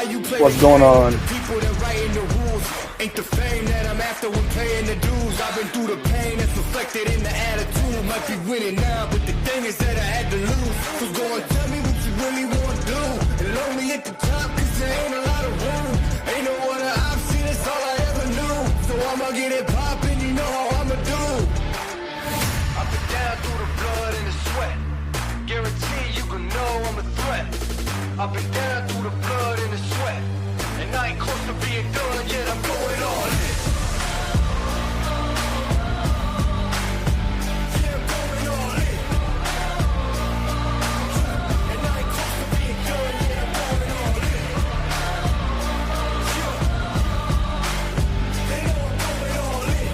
What's going on? People that writing the rules ain't the fame that I'm after when paying the dues. I've been through the pain that's reflected in the attitude. Might be winning now, but the thing is that I had to lose. So go and tell me what you really want to do. And lonely at the top, cause there ain't a lot of room. Ain't no other option, that's all I ever knew. So I'ma get it poppin', you know how I'ma do. I've been down through the blood and the sweat. Guarantee you can know I'm a threat. I've been down through the blood and the sweat. And I ain't close to being done yet, I'm going all in. Yeah, I'm going all in. And I ain't close to being done yet, I'm going all in. Yeah. They know I'm going all in.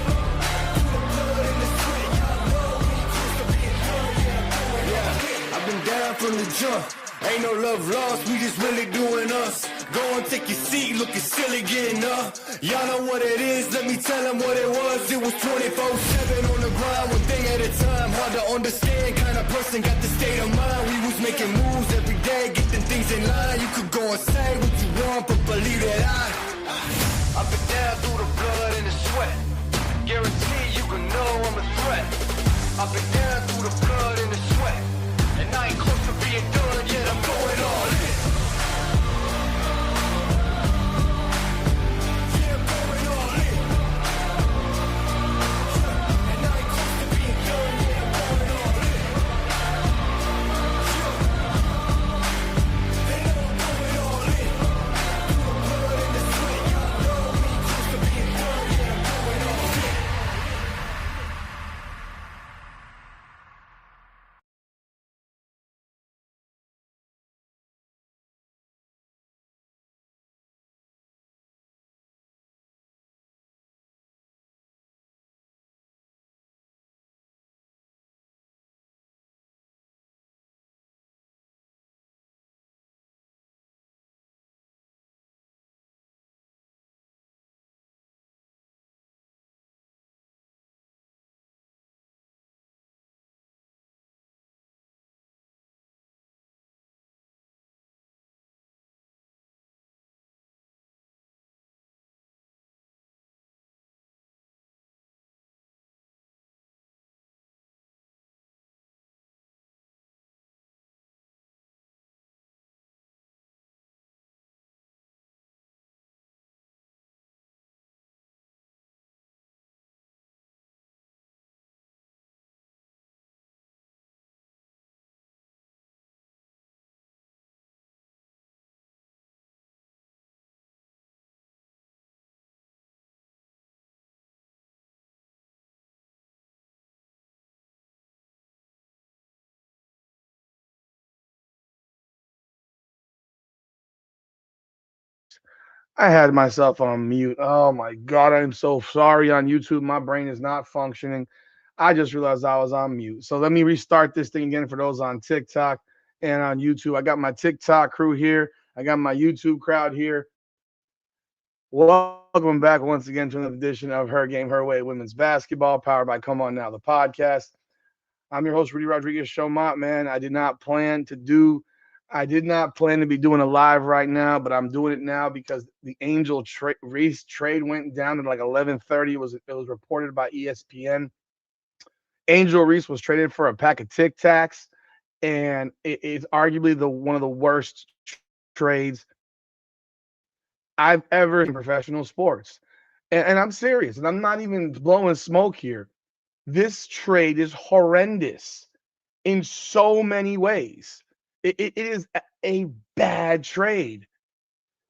Through the blood and the sweat, y'all know we ain't close to being done yet, I'm going all in. I've been down from the jump. Ain't no love lost, we just really doing us. Go and take your seat, looking silly getting up. Y'all know what it is, let me tell them what it was. It was 24/7 on the grind, one thing at a time. Hard to understand, kind of person got the state of mind. We was making moves every day, getting things in line. You could go and say what you want, but believe that I've been down through the blood and the sweat. Guarantee you can know I'm a threat. I've been down through the blood and the sweat. And I ain't close to being done yet, I'm going all in. Yeah, I'm going all in. And I ain't close to being done yet, I'm going all in. They know I'm going all in. Through the blood and the sweat, y'all know we ain't close to being done yet, I'm going all in. I had myself on mute. Oh my God, I'm so sorry on YouTube. My brain is not functioning. I just realized I was on mute. So let me restart this thing again for those on TikTok and on YouTube. I got my TikTok crew here. I got my YouTube crowd here. Welcome back once again to another edition of Her Game, Her Way Women's Basketball, powered by Come On Now, the podcast. I'm your host, Rudy Rodriguez Showmont, man. I did not plan to be doing a live right now, but I'm doing it now because the Reese trade went down at like 11:30. It was reported by ESPN. Angel Reese was traded for a pack of Tic Tacs, and it's arguably one of the worst trades I've ever seen in professional sports. And I'm serious, and I'm not even blowing smoke here. This trade is horrendous in so many ways. It is a bad trade.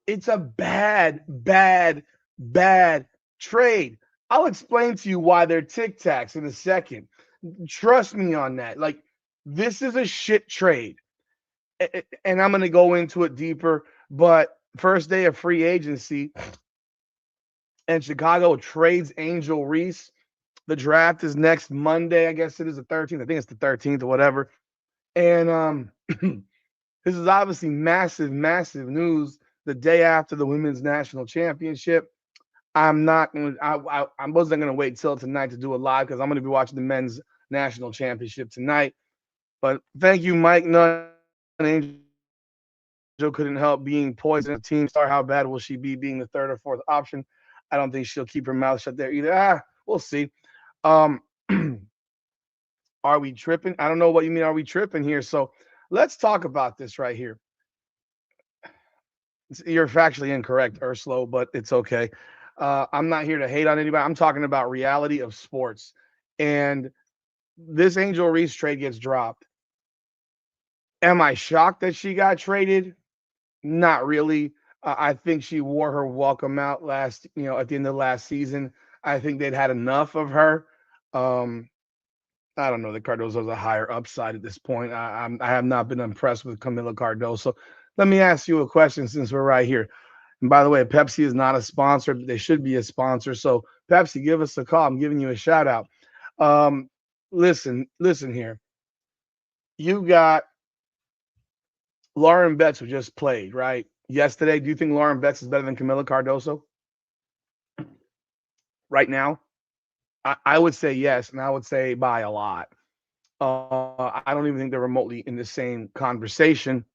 It's a bad, bad, bad trade. I'll explain to you why they're Tic Tacs in a second. Trust me on that. Like, this is a shit trade. And I'm going to go into it deeper. But first day of free agency, and Chicago trades Angel Reese. The draft is next Monday. I guess it is the 13th. I think it's the 13th or whatever. And this is obviously massive, massive news the day after the women's national championship. I wasn't going to wait till tonight to do it live because I'm going to be watching the men's national championship tonight. But thank you, Mike Nunn, Angel couldn't help being poisoned as a team star. How bad will she be being the third or fourth option? I don't think she'll keep her mouth shut there either. We'll see. Um, are we tripping? I don't know what you mean. Are we tripping here? So let's talk about this right here. You're factually incorrect, Urslo, but it's okay. I'm not here to hate on anybody. I'm talking about reality of sports. And this Angel Reese trade gets dropped. Am I shocked that she got traded? Not really. I think she wore her welcome out at the end of last season. I think they'd had enough of her. Um, I don't know that Cardoso's a higher upside at this point. I have not been impressed with Camila Cardoso. Let me ask you a question since we're right here. And by the way, Pepsi is not a sponsor, but they should be a sponsor. So Pepsi, give us a call. I'm giving you a shout out. Um, listen here. You got Lauren Betts, who just played, right? Yesterday. Do you think Lauren Betts is better than Camila Cardoso right now? I would say yes, and I would say by a lot. I don't even think they're remotely in the same conversation.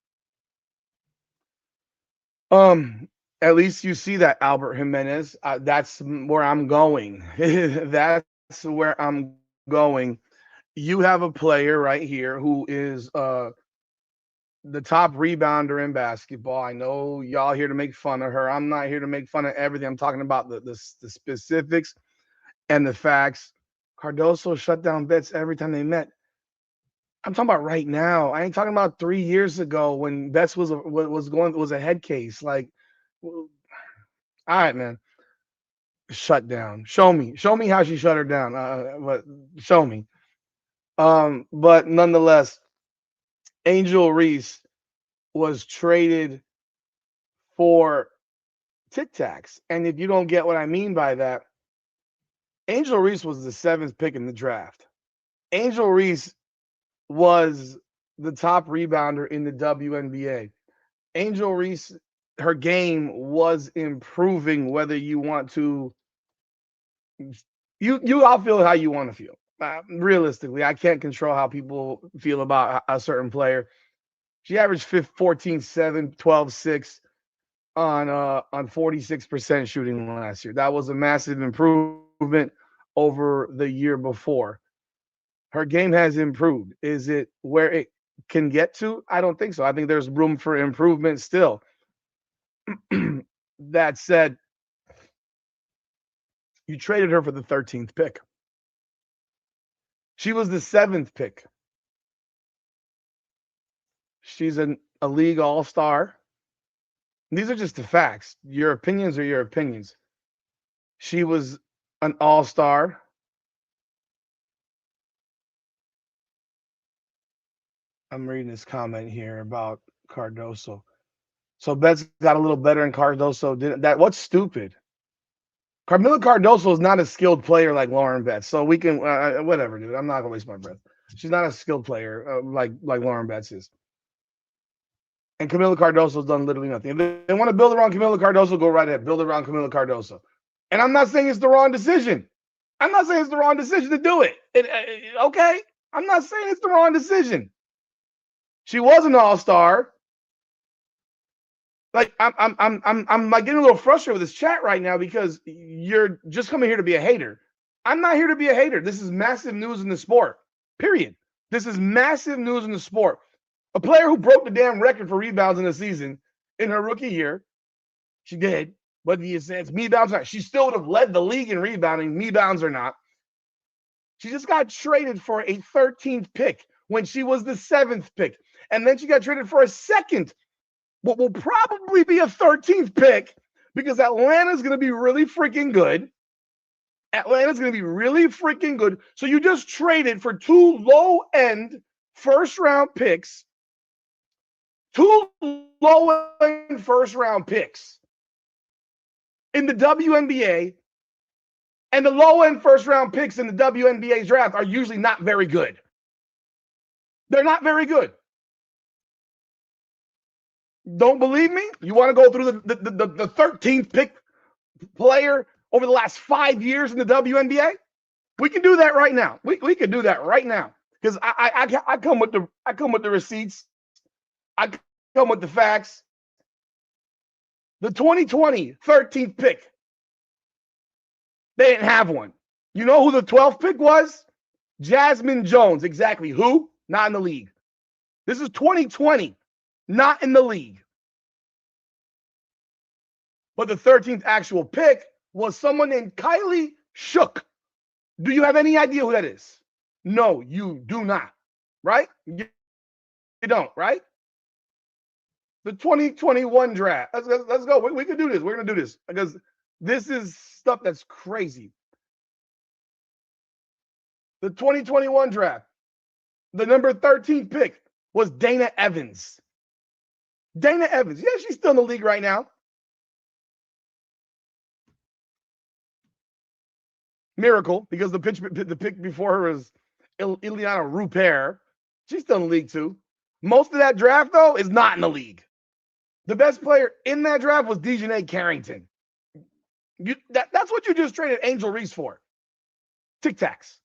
At least you see that Albert Jimenez. That's where I'm going. That's where I'm going. You have a player right here who is the top rebounder in basketball. I know y'all here to make fun of her. I'm not here to make fun of everything. I'm talking about the specifics and the facts. Cardoso shut down Betts every time they met. I'm talking about right now. I ain't talking about 3 years ago when Betts was a head case. Like, all right, man, shut down. Show me how she shut her down. But show me. But nonetheless, Angel Reese was traded for Tacs. And if you don't get what I mean by that, Angel Reese was the seventh pick in the draft. Angel Reese was the top rebounder in the WNBA. Angel Reese, her game was improving. Whether you want to, I'll feel how you want to feel. Realistically, I can't control how people feel about a certain player. She averaged 14, 7, 12, 6 on 46% shooting last year. That was a massive improvement over the year before. Her game has improved. Is it where it can get to? I don't think so. I think there's room for improvement still. That said, you traded her for the 13th pick. She was the seventh pick. She's a league all-star. These are just the facts. Your opinions are your opinions. She was an all-star. I'm reading this comment here about Cardoso. So Betts got a little better and Cardoso didn't. What's stupid? Camila Cardoso is not a skilled player like Lauren Betts. So we can whatever, dude. I'm not gonna waste my breath. She's not a skilled player like Lauren Betts is. And Camila Cardoso's done literally nothing. If they want to build around Camila Cardoso, go right ahead. Build around Camila Cardoso. And I'm not saying it's the wrong decision. I'm not saying it's the wrong decision to do it. Okay? I'm not saying it's the wrong decision. She was an all-star. Like I'm like getting a little frustrated with this chat right now because you're just coming here to be a hater. I'm not here to be a hater. This is massive news in the sport. Period. This is massive news in the sport. A player who broke the damn record for rebounds in the season in her rookie year. She did. Whether you say it's rebounds or not, she still would have led the league in rebounding, rebounds or not. She just got traded for a 13th pick when she was the 7th pick. And then she got traded for a second, what will probably be a 13th pick because Atlanta's going to be really freaking good. Atlanta's going to be really freaking good. So you just traded for two low-end first-round picks. Two low-end first-round picks in the WNBA, and the low-end first-round picks in the WNBA draft are usually not very good. They're not very good. Don't believe me? You want to go through the 13th pick player over the last 5 years in the WNBA? We can do that right now. We can do that right now because I come with the receipts. I come with the facts. The 2020 13th pick. They didn't have one. You know who the 12th pick was? Jasmine Jones. Exactly. Who? Not in the league. This is 2020. Not in the league. But the 13th actual pick was someone named Kylie Shook. Do you have any idea who that is? No, you do not. Right? You don't, right? The 2021 draft. Let's go. We can do this. We're going to do this because this is stuff that's crazy. The 2021 draft, the number 13 pick was Dana Evans. Dana Evans. Yeah, she's still in the league right now. Miracle, because the pick before her was Ileana Rupert. She's still in the league too. Most of that draft, though, is not in the league. The best player in that draft was Dejanay Carrington. That's what you just traded Angel Reese for. Tic Tacs.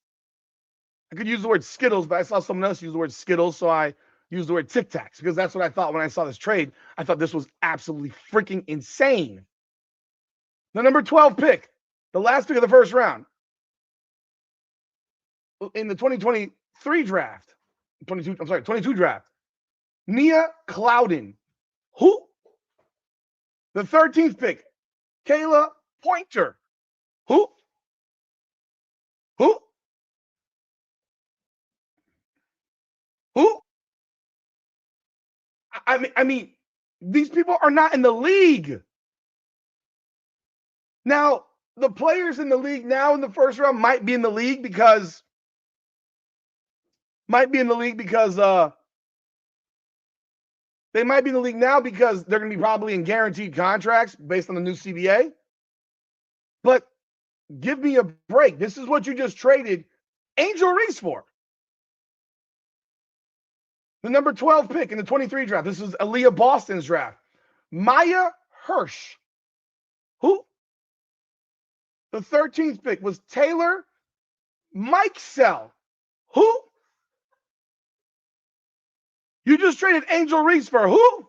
I could use the word Skittles, but I saw someone else use the word Skittles, so I used the word Tic Tacs because that's what I thought when I saw this trade. I thought this was absolutely freaking insane. The number 12 pick, the last pick of the first round in the 2023 draft, 22 draft, Nia Clouden. Who? The 13th pick, Kayla Pointer. Who? Who? Who? I mean, these people are not in the league. Now, the players in the league now in the first round might be in the league because they might be in the league now because they're going to be probably in guaranteed contracts based on the new CBA. But give me a break. This is what you just traded Angel Reese for. The number 12 pick in the 23 draft. This is Aaliyah Boston's draft. Maya Hirsch. Who? The 13th pick was Taylor Mikesell. Who? You just traded Angel Reese for who?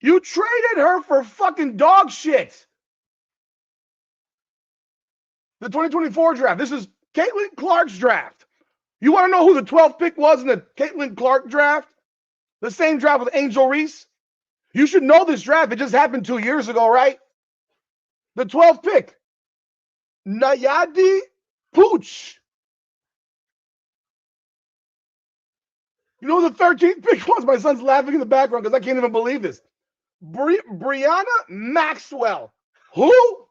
You traded her for fucking dog shit. The 2024 draft. This is Caitlin Clark's draft. You want to know who the 12th pick was in the Caitlin Clark draft? The same draft with Angel Reese? You should know this draft. It just happened 2 years ago, right? The 12th pick, Nayadi Pooch. You know who the 13th pick was? My son's laughing in the background because I can't even believe this. Brianna Maxwell. Who?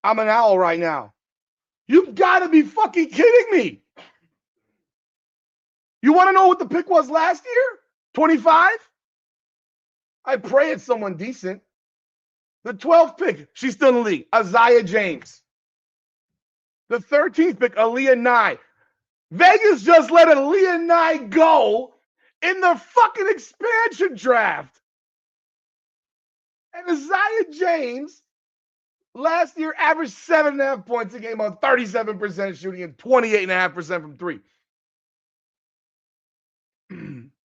I'm an owl right now. You've got to be fucking kidding me. You want to know what the pick was last year? 25? I pray it's someone decent. The 12th pick, she's still in the league. Isaiah James. The 13th pick, Aaliyah Nye. Vegas just let Aaliyah Nye go in the fucking expansion draft. And Isaiah James last year averaged 7.5 points a game on 37% shooting and 28.5% from three.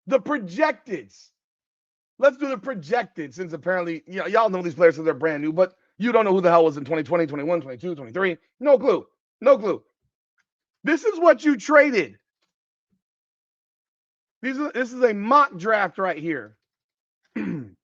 The projecteds. Let's do the projected, since apparently y'all know these players because they're brand new, but you don't know who the hell was in 2020, 21, 22, 23. No clue. No clue. This is what you traded. This is a mock draft right here. Here's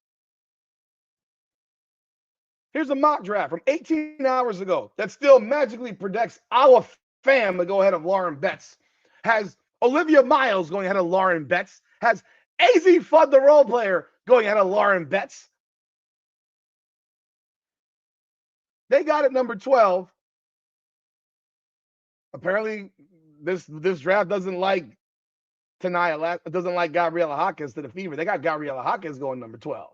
a mock draft from 18 hours ago that still magically predicts our fam to go ahead of Lauren Betts. Has Olivia Miles going ahead of Lauren Betts. Has AZ Fudd, the role player, going ahead of Lauren Betts. They got it number 12. Apparently, this draft doesn't like Tanaya, doesn't like Gabriela Hawkins to the Fever. They got Gabriela Hawkins going number 12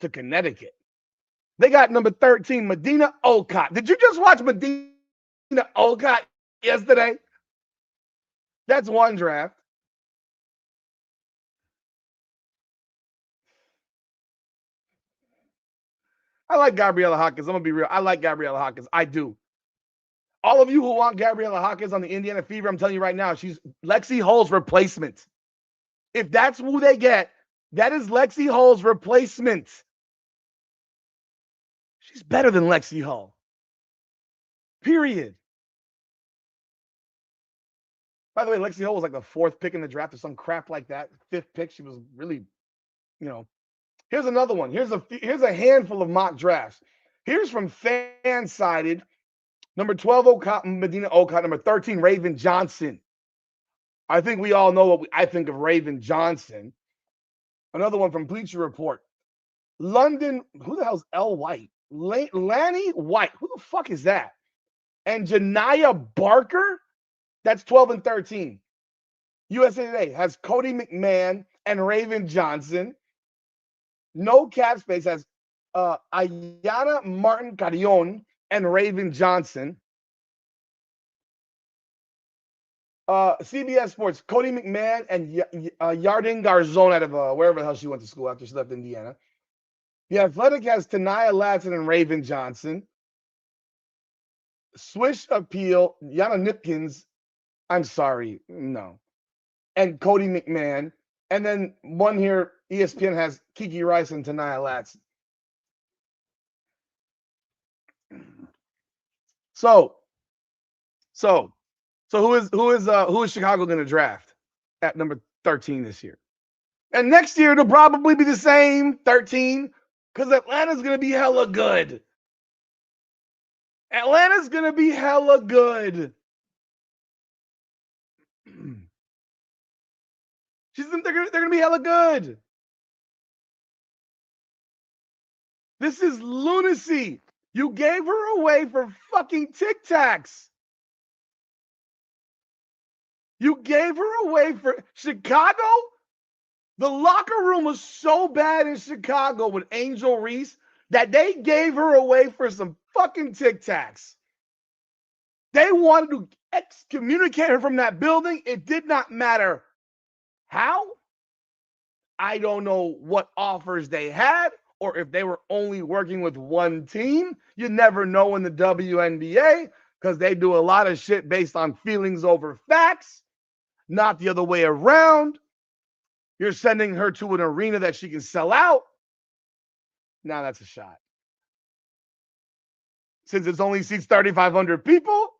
to Connecticut. They got number 13, Medina Olcott. Did you just watch Medina Olcott yesterday? That's one draft. I like Gabriela Hawkins. I'm going to be real. I like Gabriela Hawkins. I do. All of you who want Gabriela Hawkins on the Indiana Fever, I'm telling you right now, she's Lexi Hull's replacement. If that's who they get, that is Lexi Hull's replacement. She's better than Lexi Hull. Period. By the way, Lexi Hull was like the 4th pick in the draft or some crap like that. 5th pick. She was really, you know. Here's another one. Here's a handful of mock drafts. Here's from Fan-Sided. Number 12, Medina Okot. Number 13, Raven Johnson. I think we all know what I think of Raven Johnson. Another one from Bleacher Report. London, who the hell's L. White? Lanny White. Who the fuck is that? And Janiyah Barker? That's 12 and 13. USA Today has Cody McMahon and Raven Johnson. No cap space has Ayana Martin Carrion and Raven Johnson. CBS Sports, Cody McMahon and Yardin Garzon out of wherever the hell she went to school after she left Indiana. The Athletic has Taniyah Latson and Raven Johnson. Swish Appeal, Yana Nipkins. I'm sorry, no. And Cody McMahon. And then one here, ESPN has Kiki Rice and Taniyah Latson. So who is Chicago going to draft at number 13 this year? And next year it'll probably be the same 13 because Atlanta's going to be hella good. Atlanta's going to be hella good. They're going to be hella good. This is lunacy. You gave her away for fucking Tic Tacs. You gave her away for Chicago? The locker room was so bad in Chicago with Angel Reese that they gave her away for some fucking Tic Tacs. They wanted to excommunicate her from that building. It did not matter how. I don't know what offers they had or if they were only working with one team. You never know in the WNBA because they do a lot of shit based on feelings over facts, not the other way around. You're sending her to an arena that she can sell out. Now that's a shot. Since it's only seats 3,500 people,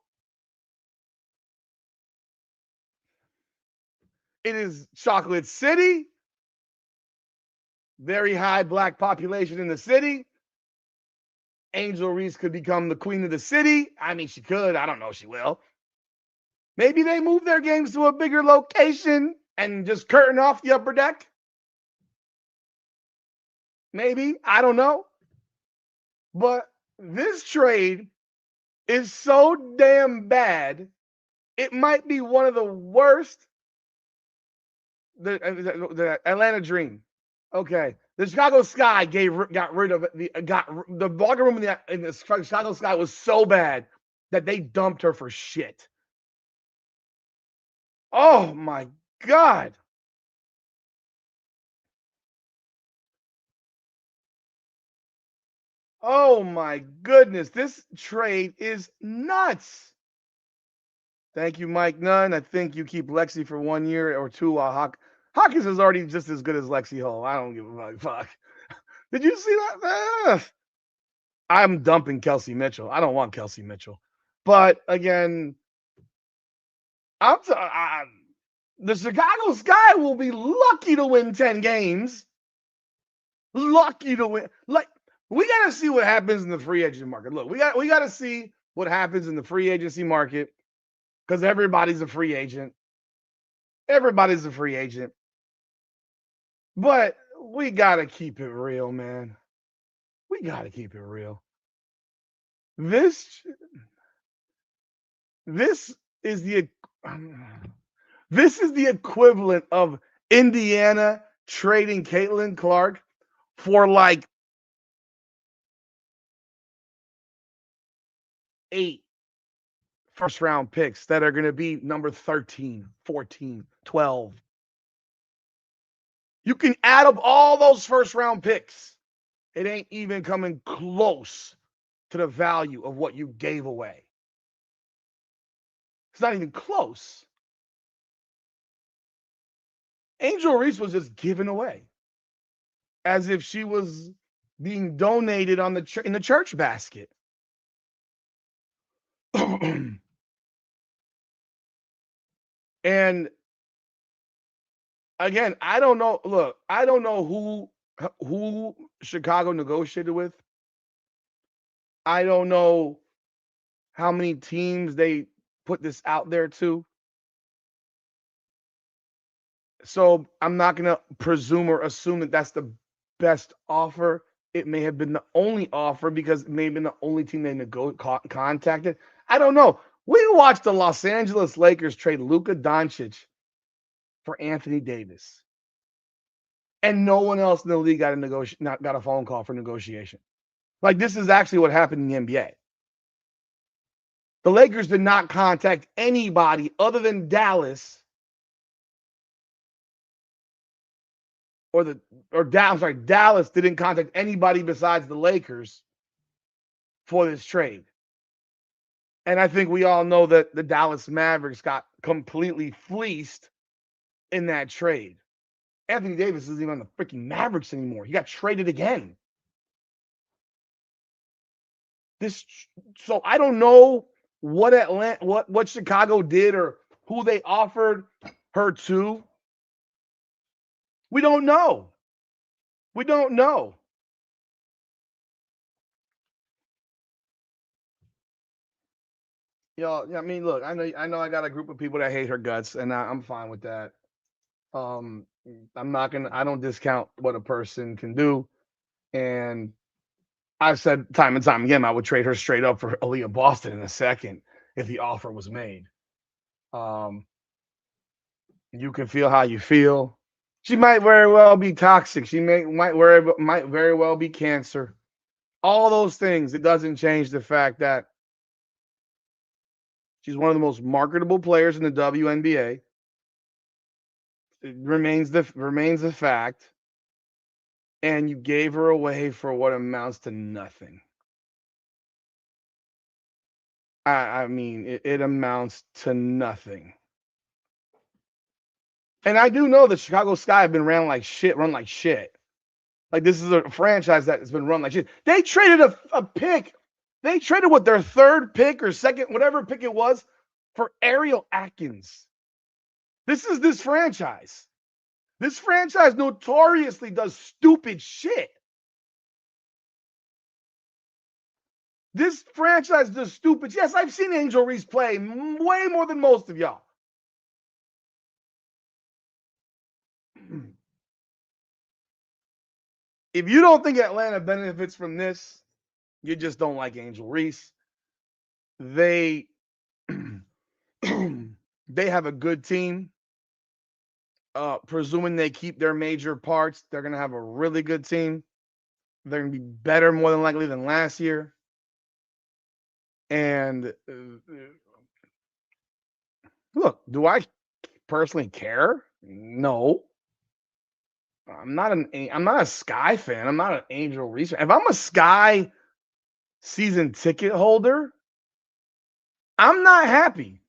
it is Chocolate City. Very high black population in the city. Angel Reese could become the queen of the city. I mean, she could. I don't know if she will. Maybe they move their games to a bigger location and just curtain off the upper deck. Maybe. I don't know. But this trade is so damn bad, it might be one of the worst. The Atlanta Dream. Okay. The Chicago Sky got rid of it. The locker room in the Chicago Sky was so bad that they dumped her for shit. Oh my God. Oh my goodness. This trade is nuts. Thank you, Mike Nunn. I think you keep Lexi for 1 year or two while Hawkins is already just as good as Lexi Hull. I don't give a fuck. Did you see that? I'm dumping Kelsey Mitchell. I don't want Kelsey Mitchell. But again, the Chicago Sky will be lucky to win 10 games. Lucky to win. Like, we got to see what happens in the free agent market. Look, we got to see what happens in the free agency market because everybody's a free agent. Everybody's a free agent. But we got to keep it real, man. We got to keep it real. This is the equivalent of Indiana trading Caitlin Clark for like 8 first-round picks that are going to be number 13, 14, 12. You can add up all those first-round picks. It ain't even coming close to the value of what you gave away. not even close. Angel Reese was just given away as if she was being donated on in the church basket. And again, I don't know. Look, I don't know who Chicago negotiated with. I don't know how many teams they put this out there to. So I'm not going to presume or assume that that's the best offer. It may have been the only offer because it may have been the only team they contacted. I don't know. We watched the Los Angeles Lakers trade Luka Doncic for Anthony Davis, and no one else in the league got a phone call for negotiation. Like, this is actually what happened in the NBA. The Lakers did not contact anybody other than Dallas Dallas didn't contact anybody besides the Lakers for this trade. And I think we all know that the Dallas Mavericks got completely fleeced in that trade. Anthony Davis isn't even on the freaking Mavericks anymore. He got traded again. So I don't know what Chicago did or who they offered her to. We don't know. We don't know. I mean, look, I know I got a group of people that hate her guts, and I'm fine with that. I don't discount what a person can do. And I've said time and time again, I would trade her straight up for Aaliyah Boston in a second if the offer was made. You can feel how you feel. She might very well be toxic. She might very well be cancer. All those things. It doesn't change the fact that she's one of the most marketable players in the WNBA. It remains the fact. And you gave her away for what amounts to nothing. I mean, it amounts to nothing. And I do know the Chicago Sky have been run like shit. Like, this is a franchise that has been run like shit. They traded a pick. They traded with their third pick or second, whatever pick it was, for Ariel Atkins. This is this franchise. This franchise notoriously does stupid shit. This franchise does stupid. Yes, I've seen Angel Reese play way more than most of y'all. If you don't think Atlanta benefits from this, you just don't like Angel Reese. They have a good team. Presuming they keep their major parts, they're going to have a really good team. They're going to be better more than likely than last year. And look, do I personally care? No. I'm not a Sky fan. I'm not an Angel Reese fan. If I'm a Sky season ticket holder, I'm not happy.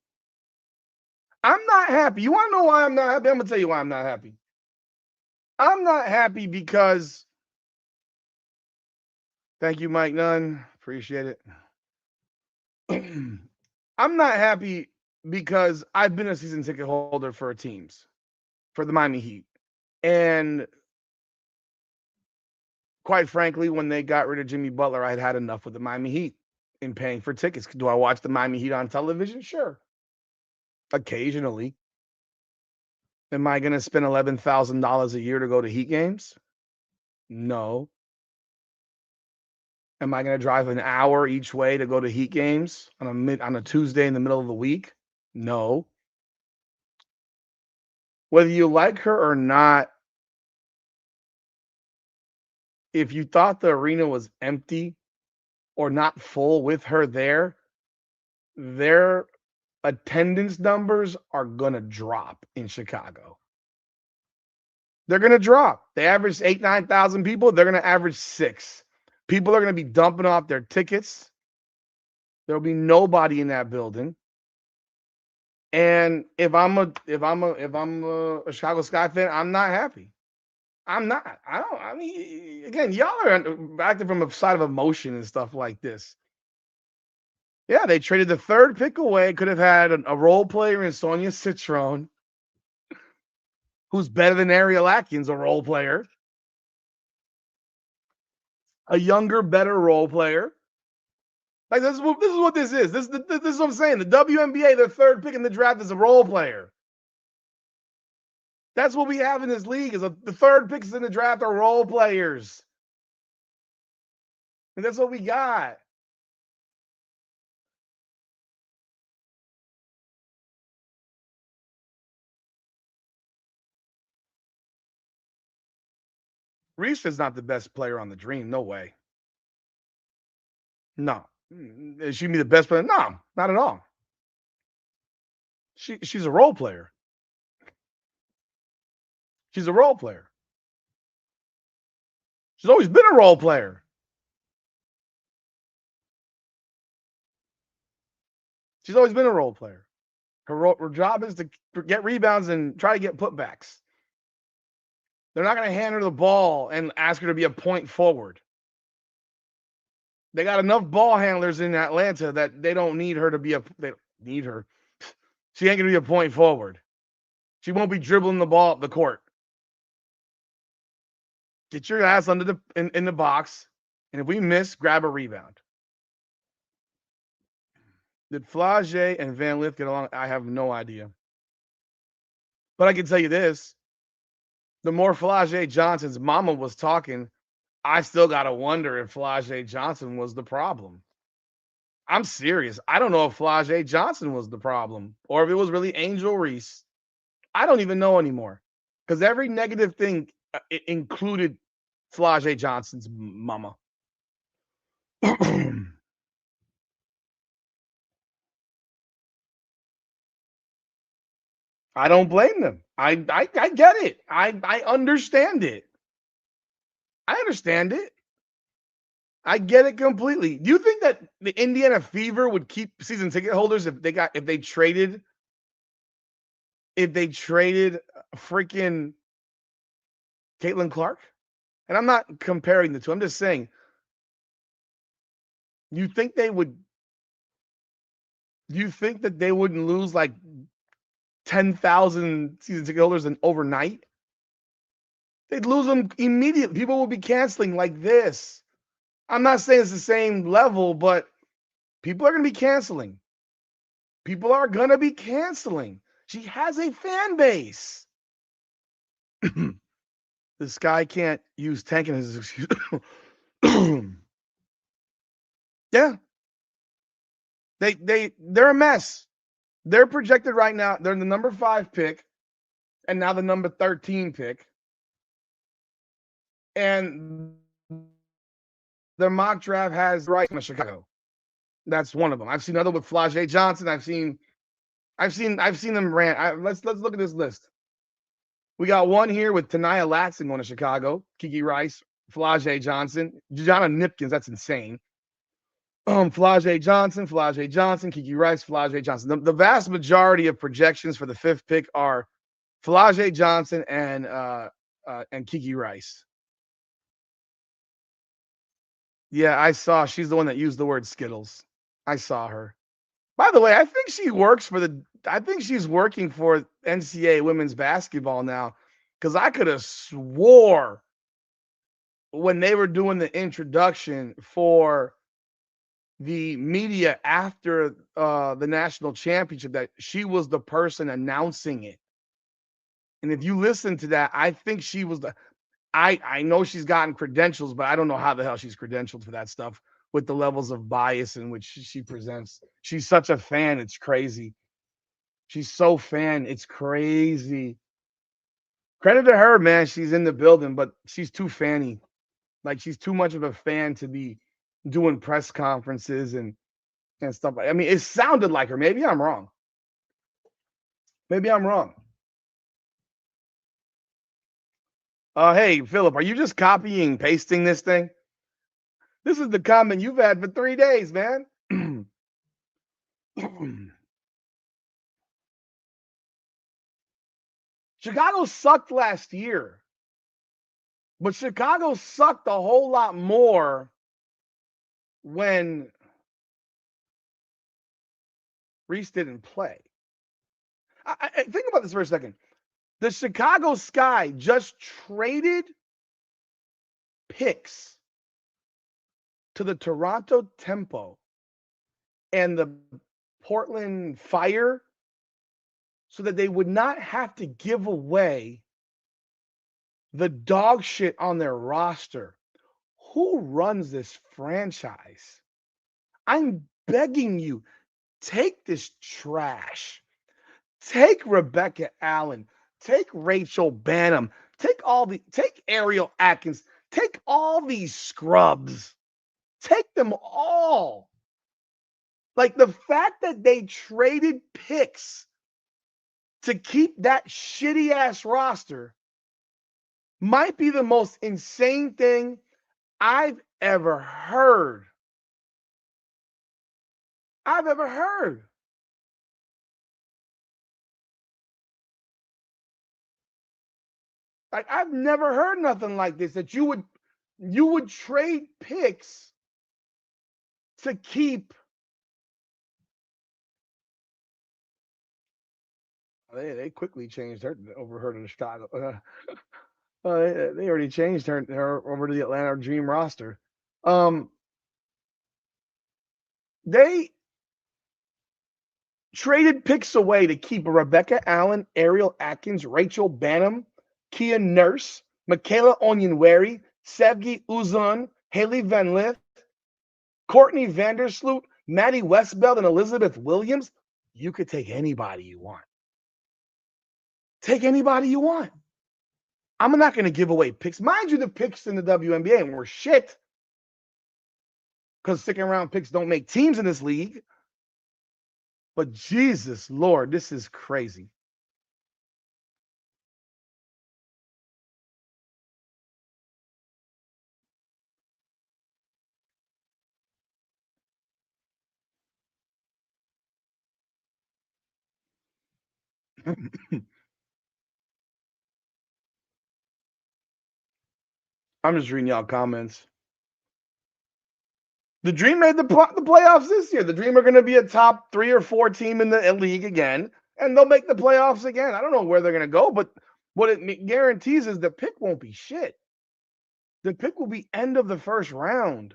I'm not happy. You want to know why I'm not happy? I'm going to tell you why I'm not happy. I'm not happy because, thank you, Mike Nunn. Appreciate it. I'm not happy because I've been a season ticket holder for teams, for the Miami Heat. And quite frankly, when they got rid of Jimmy Butler, I had enough with the Miami Heat in paying for tickets. Do I watch the Miami Heat on television? Sure. Occasionally. Am I going to spend $11,000 a year to go to Heat games? No. Am I going to drive an hour each way to go to Heat games on a Tuesday in the middle of the week? No. Whether you like her or not, if you thought the arena was empty or not full with her there, their attendance numbers are going to drop in Chicago. They're going to drop. They average 9,000 people. They're going to average 6. People are going to be dumping off their tickets. There'll be nobody in that building. And if I'm a Chicago Sky fan, I'm not happy. I'm not. I don't. I mean, again, y'all are acting from a side of emotion and stuff like this. Yeah, they traded the third pick away. Could have had a role player in Sonia Citron, who's better than Ariel Atkins, a role player, a younger, better role player. Like this is what this is. This is what I'm saying. The WNBA, their third pick in the draft is a role player. That's what we have in this league. Is the third picks in the draft are role players, and that's what we got. Reese is not the best player on the Dream. No way. No. Is she be the best player? No, not at all. She's a role player. She's a role player. She's always been a role player. She's always been a role player. Her job is to get rebounds and try to get putbacks. They're not going to hand her the ball and ask her to be a point forward. They got enough ball handlers in Atlanta that they don't need her to be they need her. She ain't going to be a point forward. She won't be dribbling the ball up the court. Get your ass under in the box, and if we miss, grab a rebound. Did Flage and Van Lith get along? I have no idea. But I can tell you this. The more Flage Johnson's mama was talking, I still got to wonder if Flage Johnson was the problem. I'm serious. I don't know if Flage Johnson was the problem or if it was really Angel Reese. I don't even know anymore because every negative thing it included Flage Johnson's mama. I don't blame them. I get it. I understand it. I understand it. I get it completely. Do you think that the Indiana Fever would keep season ticket holders if they traded freaking Caitlin Clark? And I'm not comparing the two. I'm just saying, you think they would? Do you think that they wouldn't lose like 10,000 season ticket holders in overnight? They'd lose them immediately. People would be canceling like this. I'm not saying it's the same level, but people are going to be canceling. People are going to be canceling. She has a fan base. This guy can't use tanking as an excuse. Yeah. They're a mess. They're projected right now. They're the number 5 pick and now the number 13 pick. And their mock draft has right in Chicago. That's one of them. I've seen other with Flage Johnson. I've seen them rant. Let's look at this list. We got one here with Tanaya Latson going to Chicago, Kiki Rice, Flage Johnson, Jana Nipkins. That's insane. Flage Johnson, Kiki Rice, Flage Johnson. The vast majority of projections for the 5th pick are Flage Johnson and Kiki Rice. Yeah, I saw. She's the one that used the word Skittles. I saw her. By the way, I think she works for I think she's working for NCAA women's basketball now, because I could have swore when they were doing the introduction for the media after the national championship that she was the person announcing it. And if you listen to that, I think she was I know she's gotten credentials, but I don't know how the hell she's credentialed for that stuff with the levels of bias in which she presents. She's such a fan. It's crazy. She's so fan. It's crazy. Credit to her, man. She's in the building, but she's too fanny. Like, she's too much of a fan to be doing press conferences and stuff. I mean, it sounded like her. Maybe I'm wrong. Hey, Philip, are you just copying and pasting this thing? This is the comment you've had for 3 days, man. Chicago sucked last year, but Chicago sucked a whole lot more when Reese didn't play. Think about this for a second. The Chicago Sky just traded picks to the Toronto Tempo and the Portland Fire so that they would not have to give away the dog shit on their roster. Who runs this franchise? I'm begging you, take this trash. Take Rebecca Allen. Take Rachel Banham. Take Ariel Atkins. Take all these scrubs. Take them all. Like the fact that they traded picks to keep that shitty ass roster might be the most insane thing I've ever heard. Like I've never heard nothing like this, that you would trade picks to keep. They quickly changed her over her to the Chicago. They already changed her over to the Atlanta Dream roster. They traded picks away to keep Rebecca Allen, Ariel Atkins, Rachel Banham, Kia Nurse, Michaela Onyenwere, Sevgi Uzun, Haley Van Lith, Courtney Vandersloot, Maddie Westbeld, and Elizabeth Williams. You could take anybody you want. Take anybody you want. I'm not going to give away picks. Mind you, the picks in the WNBA were shit because second round picks don't make teams in this league. But Jesus Lord, this is crazy. I'm just reading y'all comments. The Dream made the playoffs this year. The Dream are going to be a top 3 or 4 team in the league again, and they'll make the playoffs again. I don't know where they're going to go, but what it guarantees is the pick won't be shit. The pick will be end of the first round.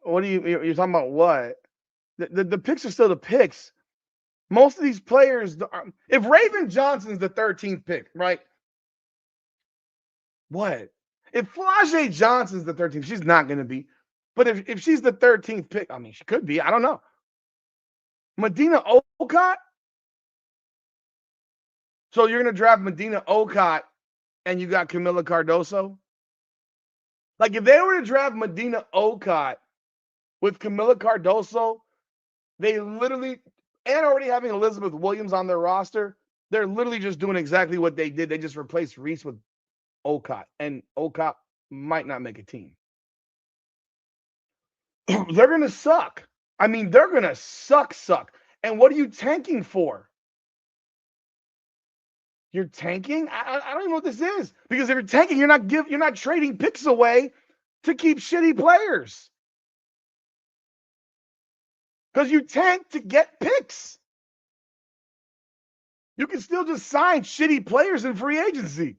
What are you're talking about? What? The picks are still the picks. Most of these players, if Raven Johnson's the 13th pick, right? What? If Flau'jae Johnson's the 13th, she's not going to be. But if she's the 13th pick, I mean, she could be. I don't know. Medina Okot? So you're going to draft Medina Okot and you got Camila Cardoso? Like, if they were to draft Medina Okot with Camila Cardoso, they literally, and already having Elizabeth Williams on their roster, they're literally just doing exactly what they did. They just replaced Reese with Okot, and Okot might not make a team. They're going to suck. I mean, they're going to suck. And what are you tanking for? You're tanking? I don't even know what this is. Because if you're tanking, you're not trading picks away to keep shitty players. Because you tank to get picks. You can still just sign shitty players in free agency.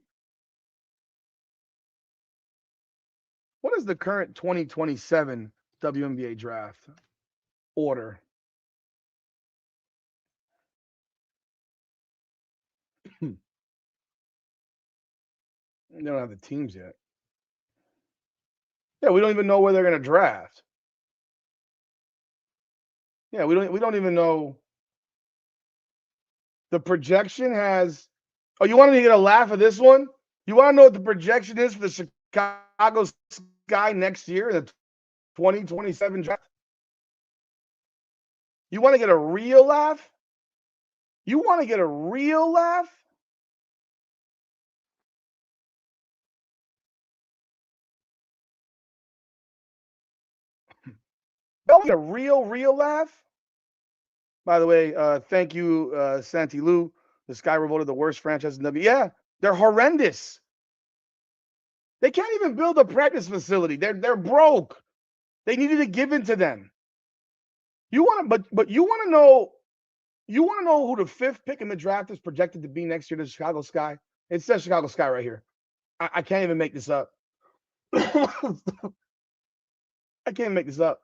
What is the current 2027 WNBA draft order? They don't have the teams yet. Yeah, we don't even know where they're going to draft. Yeah, we don't even know. The projection has. Oh, you want to get a laugh at this one? You want to know what the projection is for the Chicago Sky next year in the 2027 draft? You want to get a real laugh? You want to get a real laugh? a real laugh. By the way, thank you, Santi Lou. The Sky were voted the worst franchise in W. Yeah, they're horrendous. They can't even build a practice facility. They're broke. They needed to give in to them. You want to, but you want to know. You want to know who the 5th pick in the draft is projected to be next year to Chicago Sky? It says Chicago Sky right here. I can't even make this up. I can't make this up.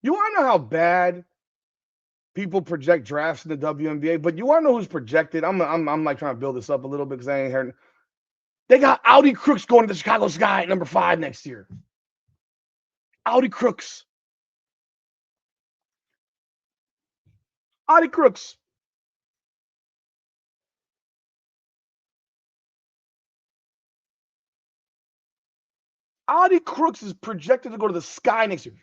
You want to know how bad people project drafts in the WNBA? But you want to know who's projected? I'm like trying to build this up a little bit because I ain't heard. They got Audi Crooks going to the Chicago Sky at number 5 next year. Audi Crooks. Audi Crooks. Audi Crooks is projected to go to the Sky next year.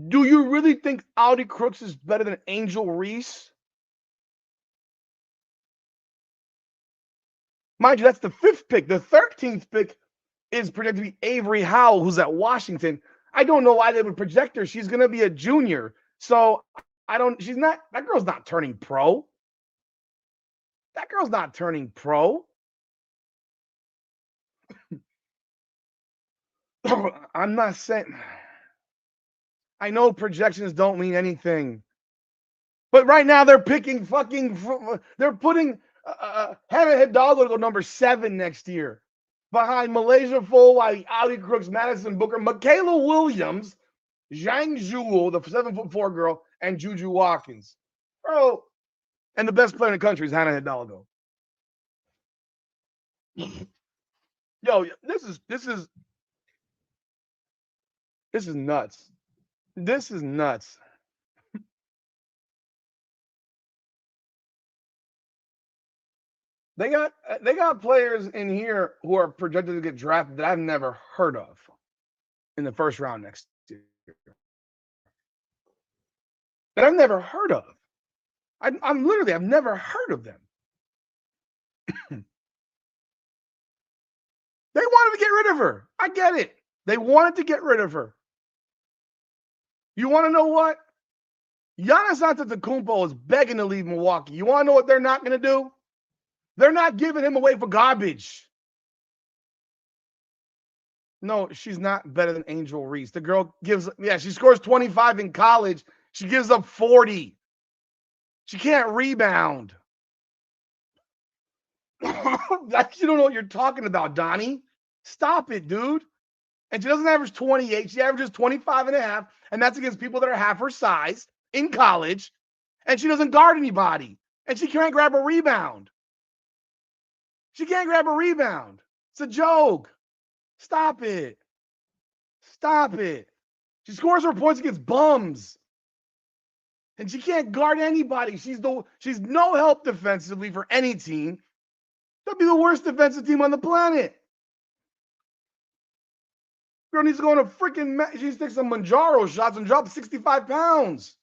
Do you really think Audi Crooks is better than Angel Reese? Mind you, that's the 5th pick. The 13th pick is projected to be Avery Howell, who's at Washington. I don't know why they would project her. She's going to be a junior. So she's not, that girl's not turning pro. That girl's not turning pro. I'm not saying, I know projections don't mean anything. But right now they're picking they're putting Hannah Hidalgo to go number 7 next year. Behind Malaysia Fulwhite, Audi Crooks, Madison Booker, Michaela Williams, Zhang Zhuo, the 7'4" girl, and Juju Watkins. Bro, and the best player in the country is Hannah Hidalgo. Yo, this is nuts. This is nuts. They got players in here who are projected to get drafted that I've never heard of in the first round next year. That I've never heard of. I'm literally, I've never heard of them. They wanted to get rid of her. I get it. They wanted to get rid of her. You want to know what? Giannis Antetokounmpo is begging to leave Milwaukee. You want to know what they're not going to do? They're not giving him away for garbage. No, she's not better than Angel Reese. The girl she scores 25 in college. She gives up 40. She can't rebound. You don't know what you're talking about, Donnie. Stop it, dude. And she doesn't average 28. She averages 25 and a half. And that's against people that are half her size in college. And she doesn't guard anybody. And she can't grab a rebound. She can't grab a rebound. It's a joke. Stop it. Stop it. She scores her points against bums. And she can't guard anybody. She's no help defensively for any team. That'd be the worst defensive team on the planet. Girl needs to go on a freaking she needs to take some Manjaro shots and drop 65 pounds.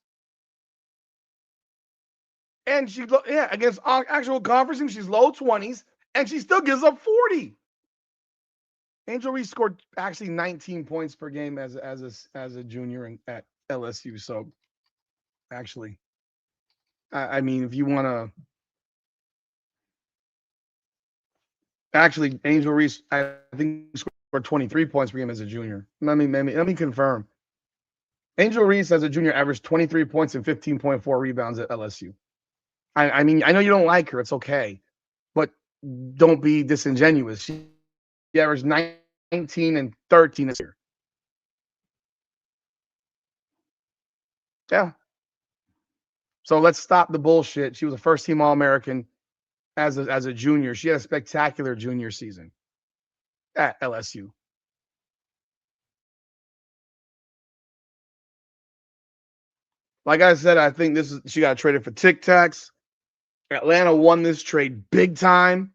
And against actual conference team, she's low 20s, and she still gives up 40. Angel Reese scored actually 19 points per game as a junior at LSU. So actually, I mean, if you want to, actually, Angel Reese, I think scored 23 points per game as a junior. Let me confirm. Angel Reese as a junior averaged 23 points and 15.4 rebounds at LSU. I mean, I know you don't like her. It's okay. But don't be disingenuous. She averaged 19 and 13 this year. Yeah. So let's stop the bullshit. She was a first-team All-American as a junior. She had a spectacular junior season at LSU. Like I said, I think she got traded for Tic Tacs. Atlanta won this trade big time.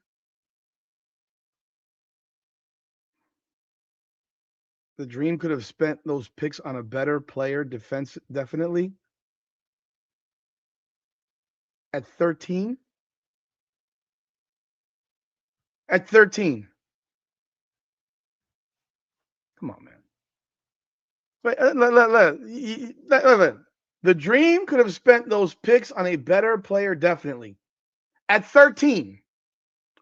The Dream could have spent those picks on a better player defense, definitely. At 13? At 13. Come on, man. Wait, look. The Dream could have spent those picks on a better player, definitely. At 13,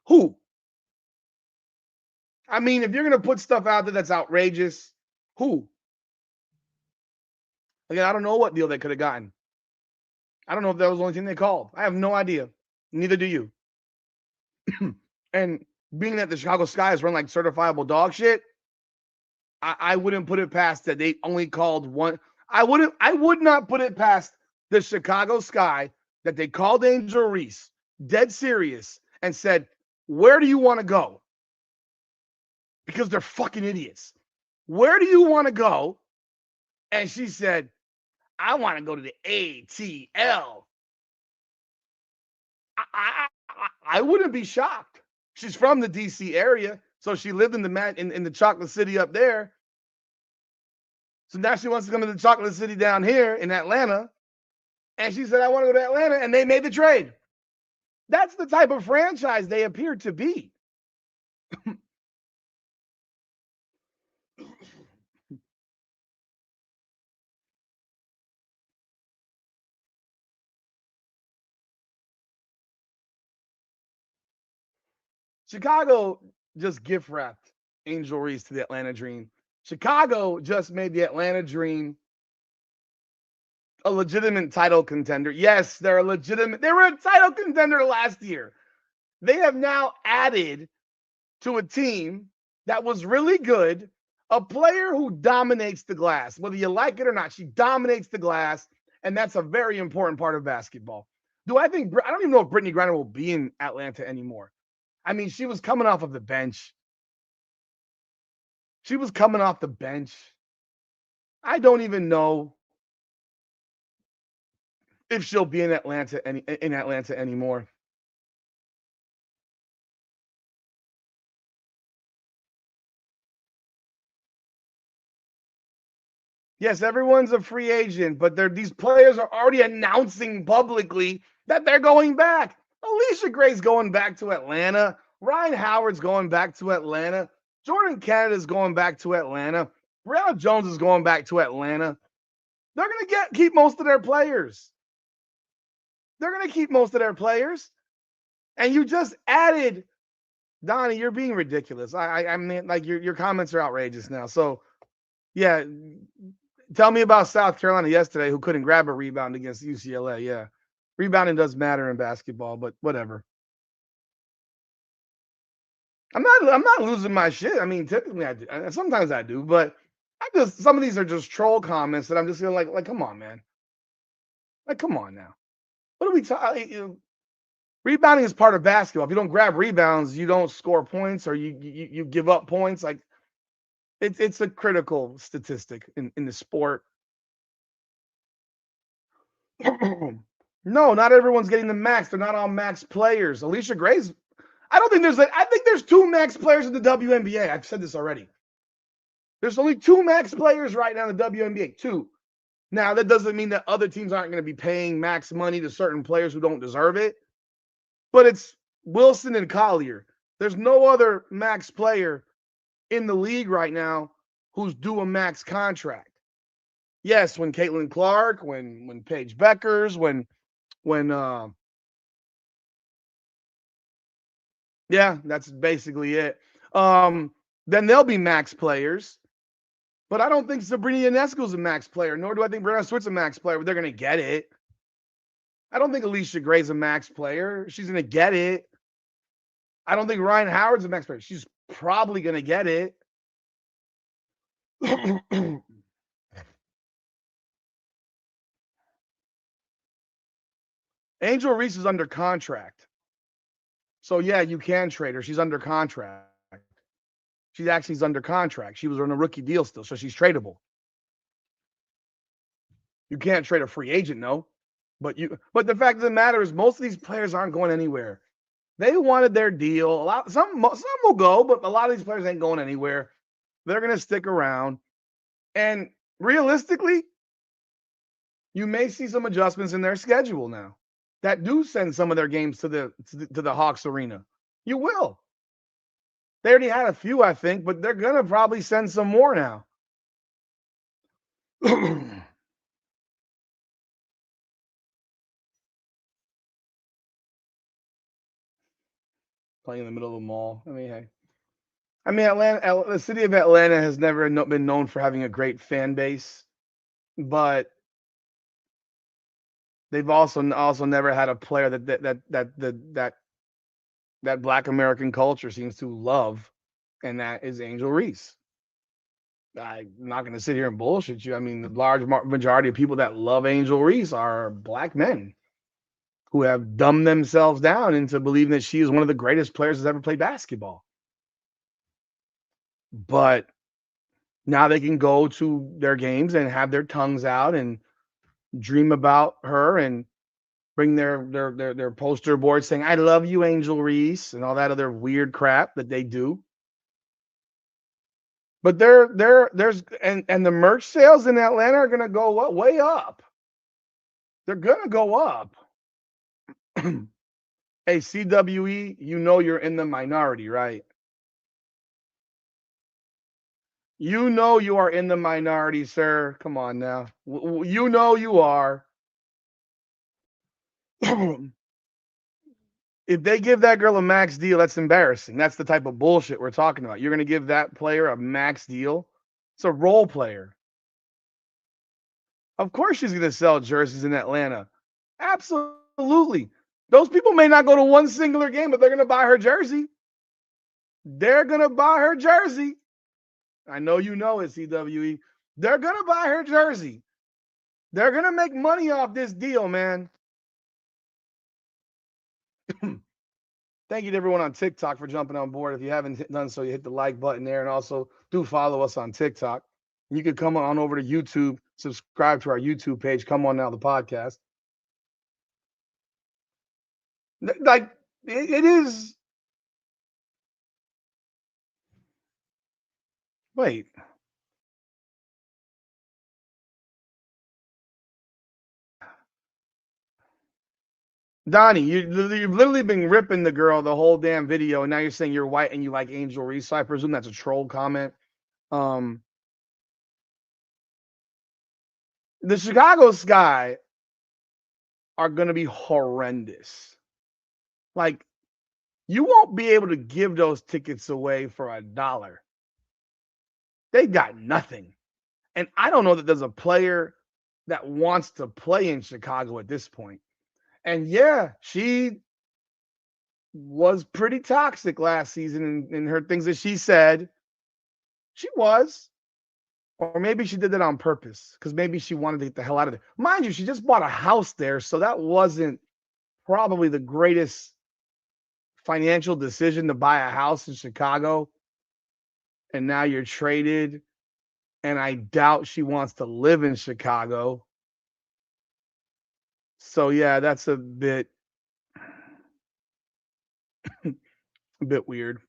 who? I mean, if you're going to put stuff out there that's outrageous, who? Again, I don't know what deal they could have gotten. I don't know if that was the only thing they called. I have no idea. Neither do you. And being that the Chicago Sky's run like certifiable dog shit, I wouldn't put it past that they only called one. I would not put it past the Chicago Sky that they called Angel Reese, dead serious, and said, "Where do you want to go?" Because they're fucking idiots. Where do you want to go? And she said, "I want to go to the ATL." I wouldn't be shocked. She's from the DC area, so she lived in the chocolate city up there. So now she wants to come to the chocolate city down here in Atlanta. And she said, "I want to go to Atlanta," and they made the trade. That's the type of franchise they appear to be. Chicago just gift wrapped Angel Reese to the Atlanta Dream. Chicago just made the Atlanta Dream a legitimate title contender. Yes, they're a legitimate. They were a title contender last year. They have now added to a team that was really good, a player who dominates the glass. Whether you like it or not, she dominates the glass, and that's a very important part of basketball. I don't even know if Brittany Griner will be in Atlanta anymore. I mean, she was coming off of the bench. She was coming off the bench. I don't even know if she'll be in Atlanta anymore. Yes, everyone's a free agent, but these players are already announcing publicly that they're going back. Alicia Gray's going back to Atlanta. Ryan Howard's going back to Atlanta. Jordan Canada's going back to Atlanta. Brianna Jones is going back to Atlanta. They're going to keep most of their players. They're going to keep most of their players. And you just added, Donnie, you're being ridiculous. I mean, like your comments are outrageous now. So, yeah, tell me about South Carolina yesterday who couldn't grab a rebound against UCLA. Yeah. Rebounding does matter in basketball, but whatever. I'm not losing my shit. I mean, typically I do. Sometimes I do, but some of these are just troll comments that I'm just gonna like, come on, man. Like, come on now. What are we talking? Rebounding is part of basketball. If you don't grab rebounds, you don't score points or you give up points. Like it's a critical statistic in the sport. No, not everyone's getting the max. They're not all max players. Alicia Gray's. I think there's two max players in the WNBA. I've said this already. There's only two max players right now in the WNBA. Two. Now, that doesn't mean that other teams aren't going to be paying max money to certain players who don't deserve it. But it's Wilson and Collier. There's no other max player in the league right now who's due a max contract. Yes, when Caitlin Clark, when Paige Beckers, yeah, that's basically it. Then they'll be max players. But I don't think Sabrina Ionescu's a max player, nor do I think Brianna Swift's a max player, but they're going to get it. I don't think Alicia Gray's a max player. She's going to get it. I don't think Ryan Howard's a max player. She's probably going to get it. Angel Reese is under contract. So, yeah, you can trade her. She's under contract. She's under contract. She was on a rookie deal still, so she's tradable. You can't trade a free agent, no. But the fact of the matter is most of these players aren't going anywhere. They wanted their deal. Some will go, but a lot of these players ain't going anywhere. They're going to stick around. And realistically, you may see some adjustments in their schedule now that do send some of their games to the Hawks arena. You will. They already had a few, I think, but they're gonna probably send some more now. Playing in the middle of the mall. I mean, hey. I mean, Atlanta, the city of Atlanta has never been known for having a great fan base, but they've also never had a player that Black American culture seems to love, and that is Angel Reese. I'm not going to sit here and bullshit you. I mean, the large majority of people that love Angel Reese are black men who have dumbed themselves down into believing that she is one of the greatest players that's ever played basketball. But now they can go to their games and have their tongues out and dream about her and bring their poster board saying "I love you, Angel Reese" and all that other weird crap that they do. But there's and the merch sales in Atlanta are gonna go up, way up. They're gonna go up. Hey, CWE, you know you're in the minority, right? You know you are in the minority, sir. Come on now. You know you are. If they give that girl a max deal, that's embarrassing. That's the type of bullshit we're talking about. You're going to give that player a max deal? It's a role player. Of course she's going to sell jerseys in Atlanta. Absolutely. Those people may not go to one singular game, but they're going to buy her jersey. They're going to buy her jersey. I know you know it, CWE. They're going to buy her jersey. They're going to make money off this deal, man. Thank you to everyone on TikTok for jumping on board. If you haven't done so, you hit the like button there. And also do follow us on TikTok. You can come on over to YouTube, subscribe to our YouTube page. Come on now, the podcast. Like, it is. Wait. Donnie, you've literally been ripping the girl the whole damn video, and now you're saying you're white and you like Angel Reese. So I presume that's a troll comment. Um, the Chicago Sky are going to be horrendous. Like, you won't be able to give those tickets away for $1. They got nothing. And I don't know that there's a player that wants to play in Chicago at this point. And yeah, she was pretty toxic last season in her things that she said. She was. Or maybe she did that on purpose because maybe she wanted to get the hell out of there. Mind you, she just bought a house there. So that wasn't probably the greatest financial decision to buy a house in Chicago. And now you're traded. And I doubt she wants to live in Chicago. So yeah, that's a bit weird.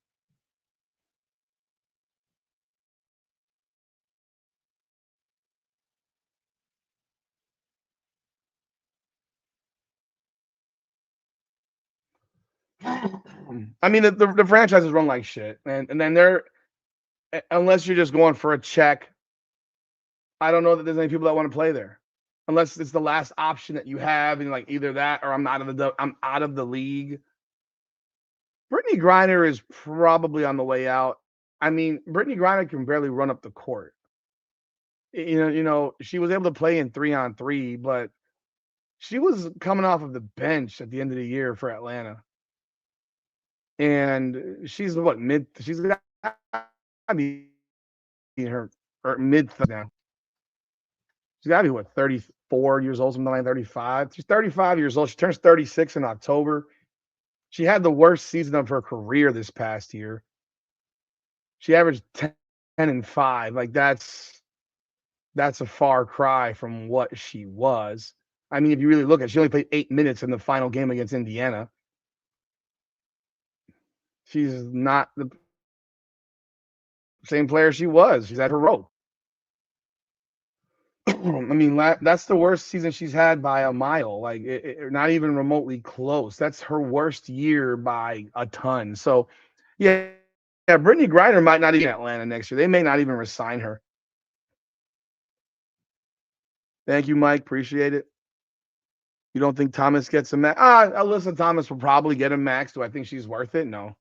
I mean, the franchises run like shit, and then they're unless you're just going for a check. I don't know that there's any people that want to play there, unless it's the last option that you have, and like either that or I'm out of the league. Brittany Griner is probably on the way out. I mean, Brittany Griner can barely run up the court. She was able to play in 3-on-3, but she was coming off of the bench at the end of the year for Atlanta. And she's what mid she's got to be in her mid now. She's got to be what 34 years old, something like 35. She's 35 years old. She turns 36 in October. She had the worst season of her career this past year. She averaged 10-5. Like that's a far cry from what she was. I mean, if you really look at it, she only played 8 minutes in the final game against Indiana. She's not the same player she was. She's at her rope. I mean, that's the worst season she's had by a mile. Like, not even remotely close. That's her worst year by a ton. So, yeah, Yeah, Brittany Griner might not even Atlanta next year. They may not even resign her. Thank you, Mike. Appreciate it. You don't think Thomas gets a max? Alyssa Thomas will probably get a max. Do I think she's worth it? No.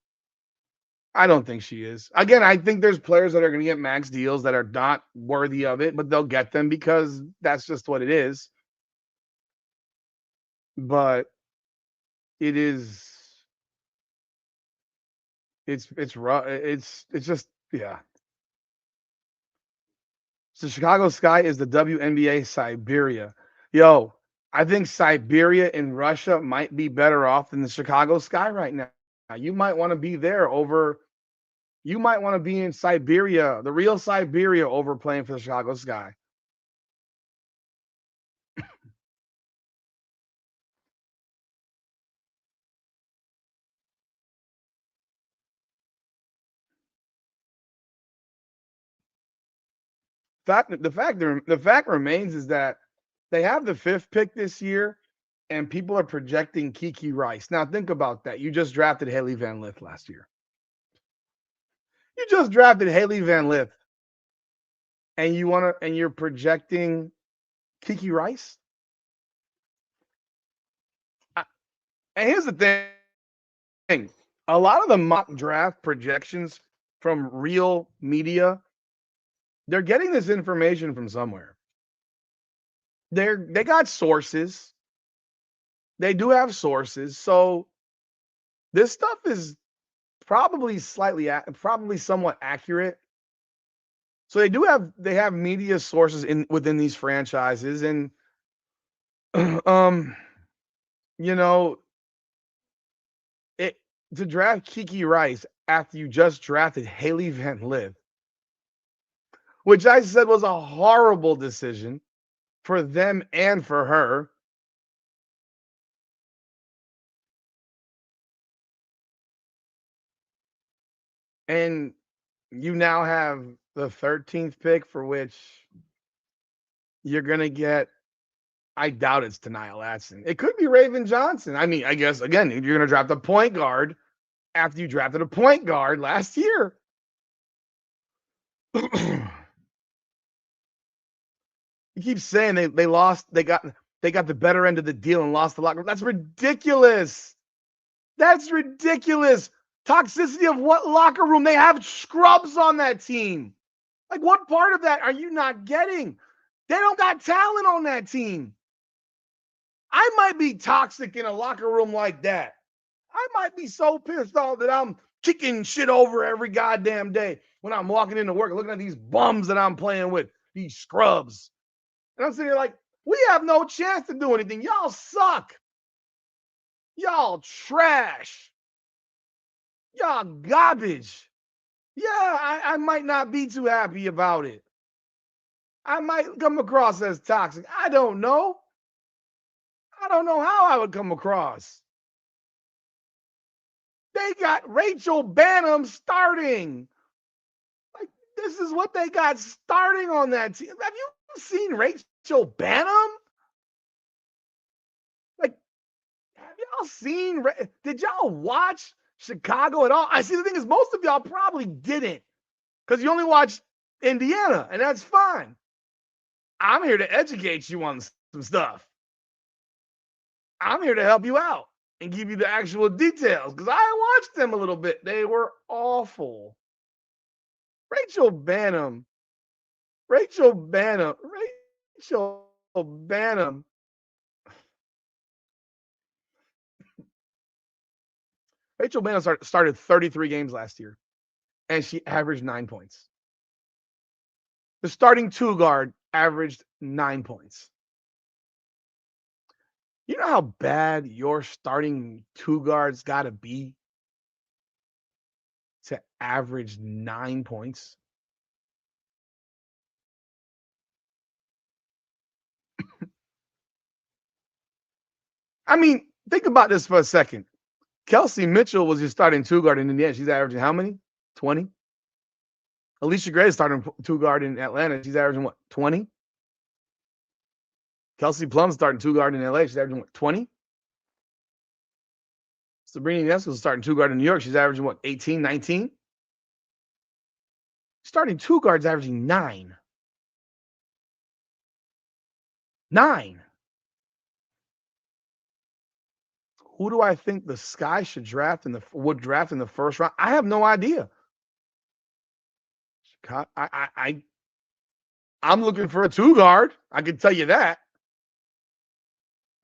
I don't think she is. Again, I think there's players that are going to get max deals that are not worthy of it, but they'll get them because that's just what it is. But it is, it's rough. It's just, yeah. So Chicago Sky is the WNBA Siberia. Yo, I think Siberia in Russia might be better off than the Chicago Sky right now. You might want to be there over. You might want to be in Siberia, the real Siberia, over playing for the Chicago Sky. The fact remains is that they have the 5th pick this year, and people are projecting Kiki Rice. Now think about that. You just drafted Haley Van Lith last year. You just drafted Haley Van Lith, and you're projecting Kiki Rice. And here's the thing: a lot of the mock draft projections from real media, they're getting this information from somewhere. They got sources. They do have sources. So this stuff is probably probably somewhat accurate. So they have media sources within these franchises, and um, you know, it to draft Kiki Rice after you just drafted Haley Van Lith, which I said was a horrible decision for them and for her. And you now have the 13th pick, for which you're going to get, I doubt it's Tania Latson. It could be Raven Johnson. I mean, I guess, again, you're going to draft a point guard after you drafted a point guard last year. You keep saying they lost, they got the better end of the deal and lost the locker room. That's ridiculous. That's ridiculous. Toxicity of what locker room? They have scrubs on that team. Like, what part of that are you not getting? They don't got talent on that team. I might be toxic in a locker room like that. I might be so pissed off that I'm kicking shit over every goddamn day when I'm walking into work looking at these bums that I'm playing with, these scrubs. And I'm sitting here like, we have no chance to do anything. Y'all suck. Y'all trash. Y'all garbage. Yeah, I might not be too happy about it. I might come across as toxic. I don't know. I don't know how I would come across. They got Rachel Banham starting. Like, this is what they got starting on that team. Have you seen Rachel Banham? Like, have y'all seen? Did y'all watch Chicago at all? I see. The thing is, most of y'all probably didn't, because you only watched Indiana, and that's fine. I'm here to educate you on some stuff. I'm here to help you out and give you the actual details, because I watched them a little bit. They were awful. Rachel Banham. Rachel Banham. Rachel Banham. Rachel Banham started 33 games last year, and she averaged 9 points. The starting 2 guard averaged 9 points. You know how bad your starting 2 guards got to be to average 9 points? I mean, think about this for a second. Kelsey Mitchell was your starting 2 guard in Indiana. She's averaging how many? 20. Alicia Gray is starting 2 guard in Atlanta. She's averaging what? 20. Kelsey Plum's starting 2 guard in LA. She's averaging what? 20. Sabrina Ionescu is starting 2 guard in New York. She's averaging what? 18, 19. Starting two guards averaging 9. 9. Who do I think the Sky should draft would draft in the first round? I have no idea. I'm looking for a two guard. I can tell you that.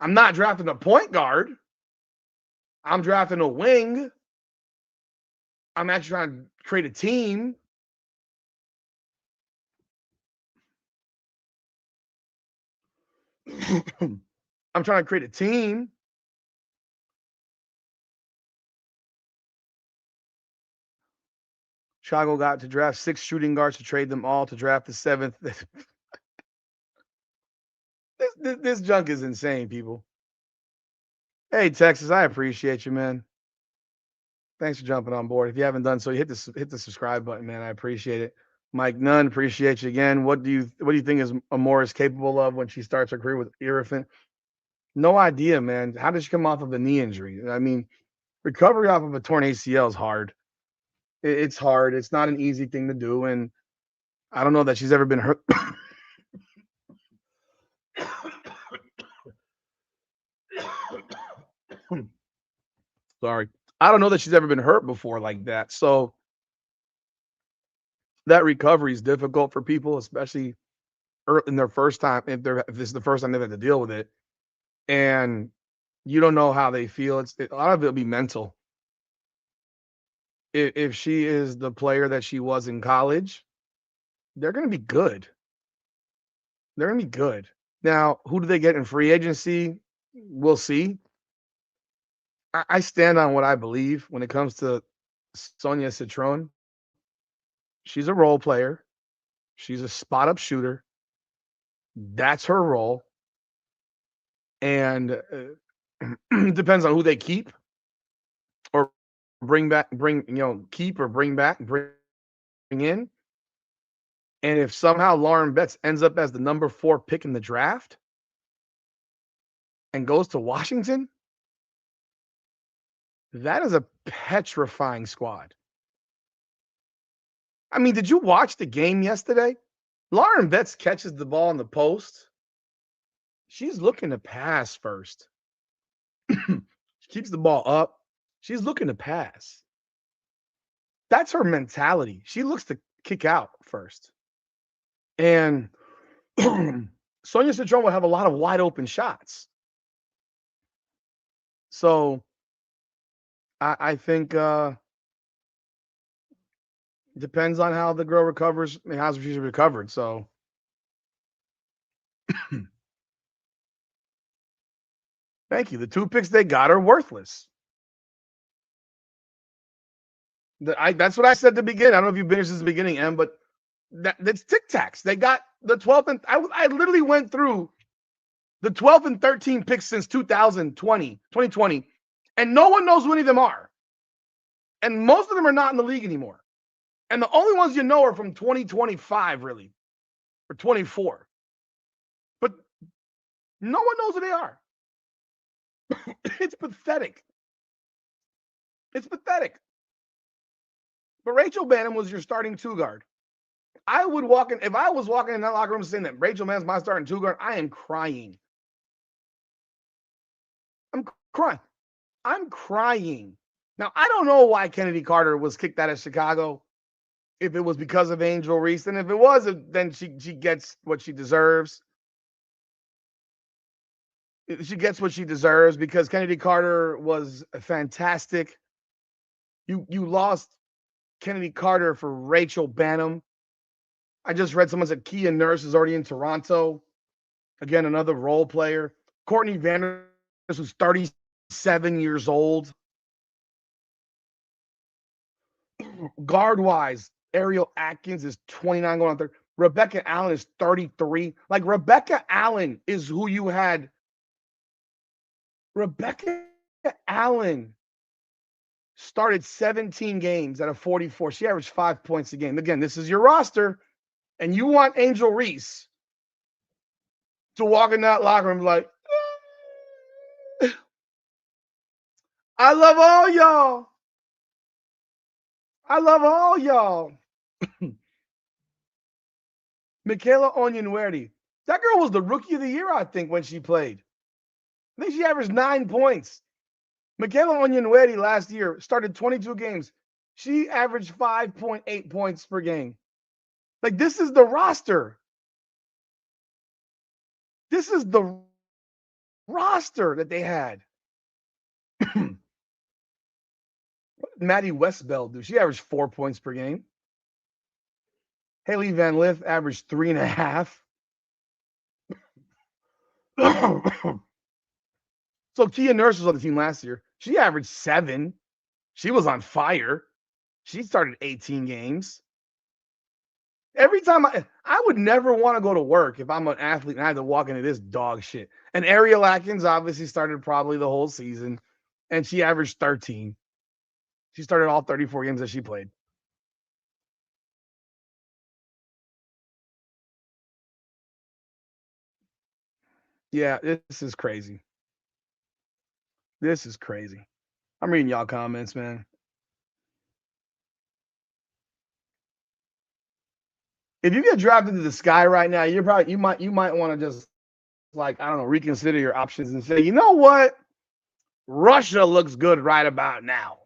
I'm not drafting a point guard. I'm drafting a wing. I'm actually trying to create a team. I'm trying to create a team. Chicago got to draft 6 shooting guards to trade them all to draft the 7th. This junk is insane, people. Hey, Texas, I appreciate you, man. Thanks for jumping on board. If you haven't done so, you hit the subscribe button, man. I appreciate it. Mike Nunn, appreciate you again. What do you think is Amore is capable of when she starts her career with Irrefant? No idea, man. How did she come off of a knee injury? I mean, recovery off of a torn ACL is hard. It's hard. It's not an easy thing to do, and I don't know that she's ever been hurt. Sorry. I don't know that she's ever been hurt before like that. So that recovery is difficult for people, especially in their first time, if this is the first time they've had to deal with it. And you don't know how they feel. A lot of it will be mental. If she is the player that she was in college, they're going to be good. They're going to be good. Now, who do they get in free agency? We'll see. I stand on what I believe when it comes to Sonia Citron. She's a role player. She's a spot up shooter. That's her role. And depends on who they keep or keep or bring in. And if somehow Lauren Betts ends up as the number 4 pick in the draft and goes to Washington, that is a petrifying squad. I mean, did you watch the game yesterday? Lauren Betts catches the ball in the post. She's looking to pass first. She keeps the ball up. She's looking to pass. That's her mentality. She looks to kick out first. And Sonia Citron will have a lot of wide open shots. So I think depends on how the girl recovers and how she's recovered. So thank you. The 2 picks they got are worthless. That's what I said at the beginning. I don't know if you've been here since the beginning, Em, but that's Tacs. They got the 12th, and I literally went through the 12 and 13 picks since 2020, and no one knows who any of them are. And most of them are not in the league anymore. And the only ones you know are from 2025, really, or 24. But no one knows who they are. It's pathetic. It's pathetic. But Rachel Banham was your starting 2 guard. I would walk in, if I was walking in that locker room saying that Rachel Bannham's my starting 2 guard, I am crying. I'm crying. Now, I don't know why Kennedy Carter was kicked out of Chicago. If it was because of Angel Reese, and if it was, then she gets what she deserves. She gets what she deserves because Kennedy Carter was fantastic. You lost Kennedy Carter for Rachel Banham. I just read someone said Kia Nurse is already in Toronto. Again, another role player. Courtney Vanders, who's 37 years old. Guard-wise, Ariel Atkins is 29 going on 30. Rebecca Allen is 33. Like, Rebecca Allen is who you had. Rebecca Allen started 17 games out of 44. She averaged 5 points a game. Again, this is your roster, and you want Angel Reese to walk in that locker room like, I love all y'all. I love all y'all. Michaela Onyenwere. That girl was the rookie of the year, I think, when she played. I think she averaged 9 points. Michaela Onyenwere last year started 22 games. She averaged 5.8 points per game. Like, this is the roster. This is the roster that they had. Maddie Westbell do? She averaged 4 points per game. Haley Van Lith averaged 3.5. So Kia Nurse was on the team last year. She averaged 7. She was on fire. She started 18 games. Every time I would never want to go to work if I'm an athlete and I had to walk into this dog shit. And Ariel Atkins obviously started probably the whole season, and she averaged 13. She started all 34 games that she played. Yeah, this is crazy. This is crazy. I'm reading y'all comments, man. If you get drafted to the sky right now, you might want to just, like, I don't know, reconsider your options and say, you know what? Russia looks good right about now.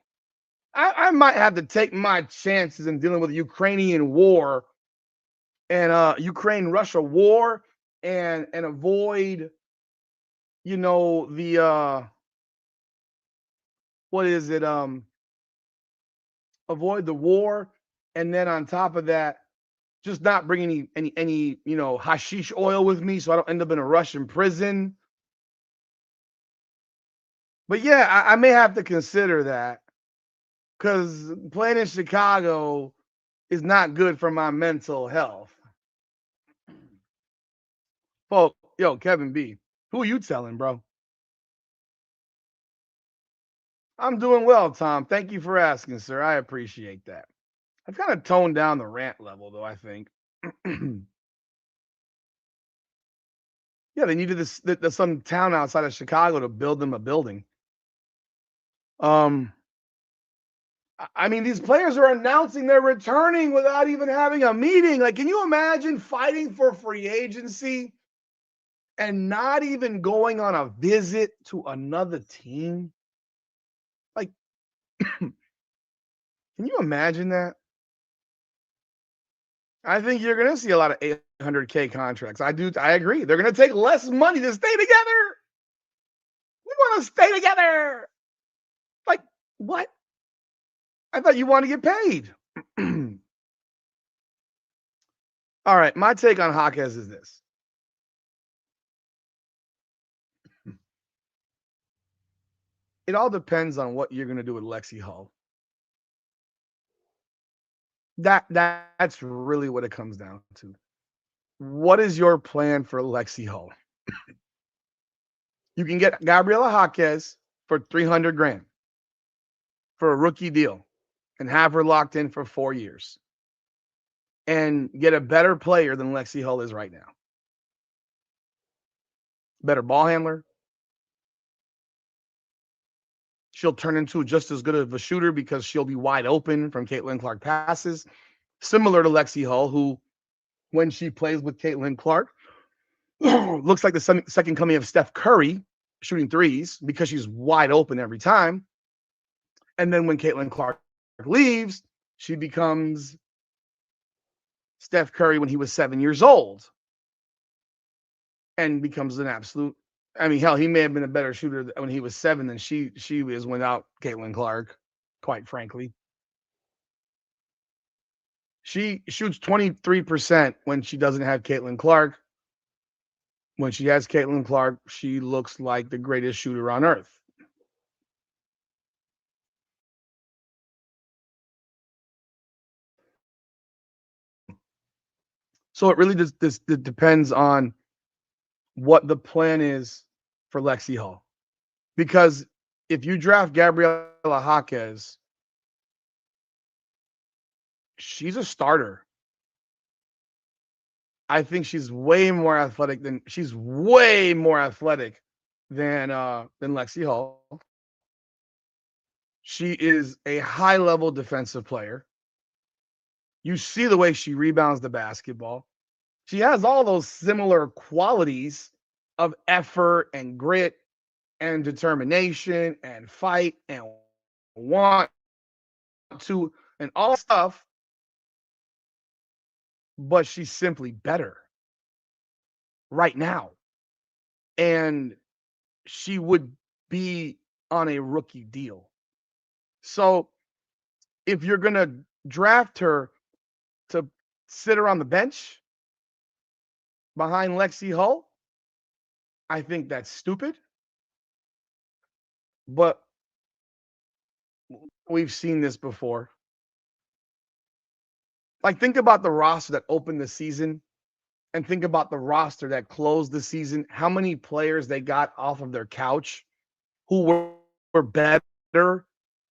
I might have to take my chances in dealing with the Ukrainian war and Ukraine-Russia war and avoid, the what is it? Avoid the war, and then on top of that, just not bring any hashish oil with me, so I don't end up in a Russian prison. But yeah, I may have to consider that because playing in Chicago is not good for my mental health. Well, yo, Kevin B, who are you telling, bro? I'm doing well, Tom. Thank you for asking, sir. I appreciate that. I've kind of toned down the rant level, though, I think. Yeah, they needed some town outside of Chicago to build them a building. Um, I mean, these players are announcing they're returning without even having a meeting. Like, can you imagine fighting for free agency and not even going on a visit to another team? Like, can you imagine that? I think you're going to see a lot of 800K contracts. I agree. They're going to take less money to stay together. We want to stay together. Like, what? I thought you want to get paid. All right. My take on Jaquez is this. It all depends on what you're going to do with Lexi Hull. That's really what it comes down to. What is your plan for Lexi Hull? You can get Gabriela Jaquez for 300 grand for a rookie deal and have her locked in for 4 years and get a better player than Lexi Hull is right now. Better ball handler. She'll turn into just as good of a shooter because she'll be wide open from Caitlin Clark passes, similar to Lexi Hull, who, when she plays with Caitlin Clark, looks like the second coming of Steph Curry shooting threes because she's wide open every time. And then when Caitlin Clark leaves, she becomes Steph Curry when he was 7 years old and becomes an absolute. I mean, hell, he may have been a better shooter when he was 7 than she is without Caitlin Clark, quite frankly. She shoots 23% when she doesn't have Caitlin Clark. When she has Caitlin Clark, she looks like the greatest shooter on earth. So it really just it depends on what the plan is for Lexi Hall. Because if you draft Gabriela Jaquez, she's a starter. I think she's way more athletic than Lexi Hall. She is a high level defensive player. You see the way she rebounds the basketball. She has all those similar qualities of effort and grit and determination and fight and want to and all that stuff, but she's simply better right now. And she would be on a rookie deal. So if you're going to draft her to sit her on the bench behind Lexi Hull, I think that's stupid. But we've seen this before. Like, think about the roster that opened the season and think about the roster that closed the season. How many players they got off of their couch who were better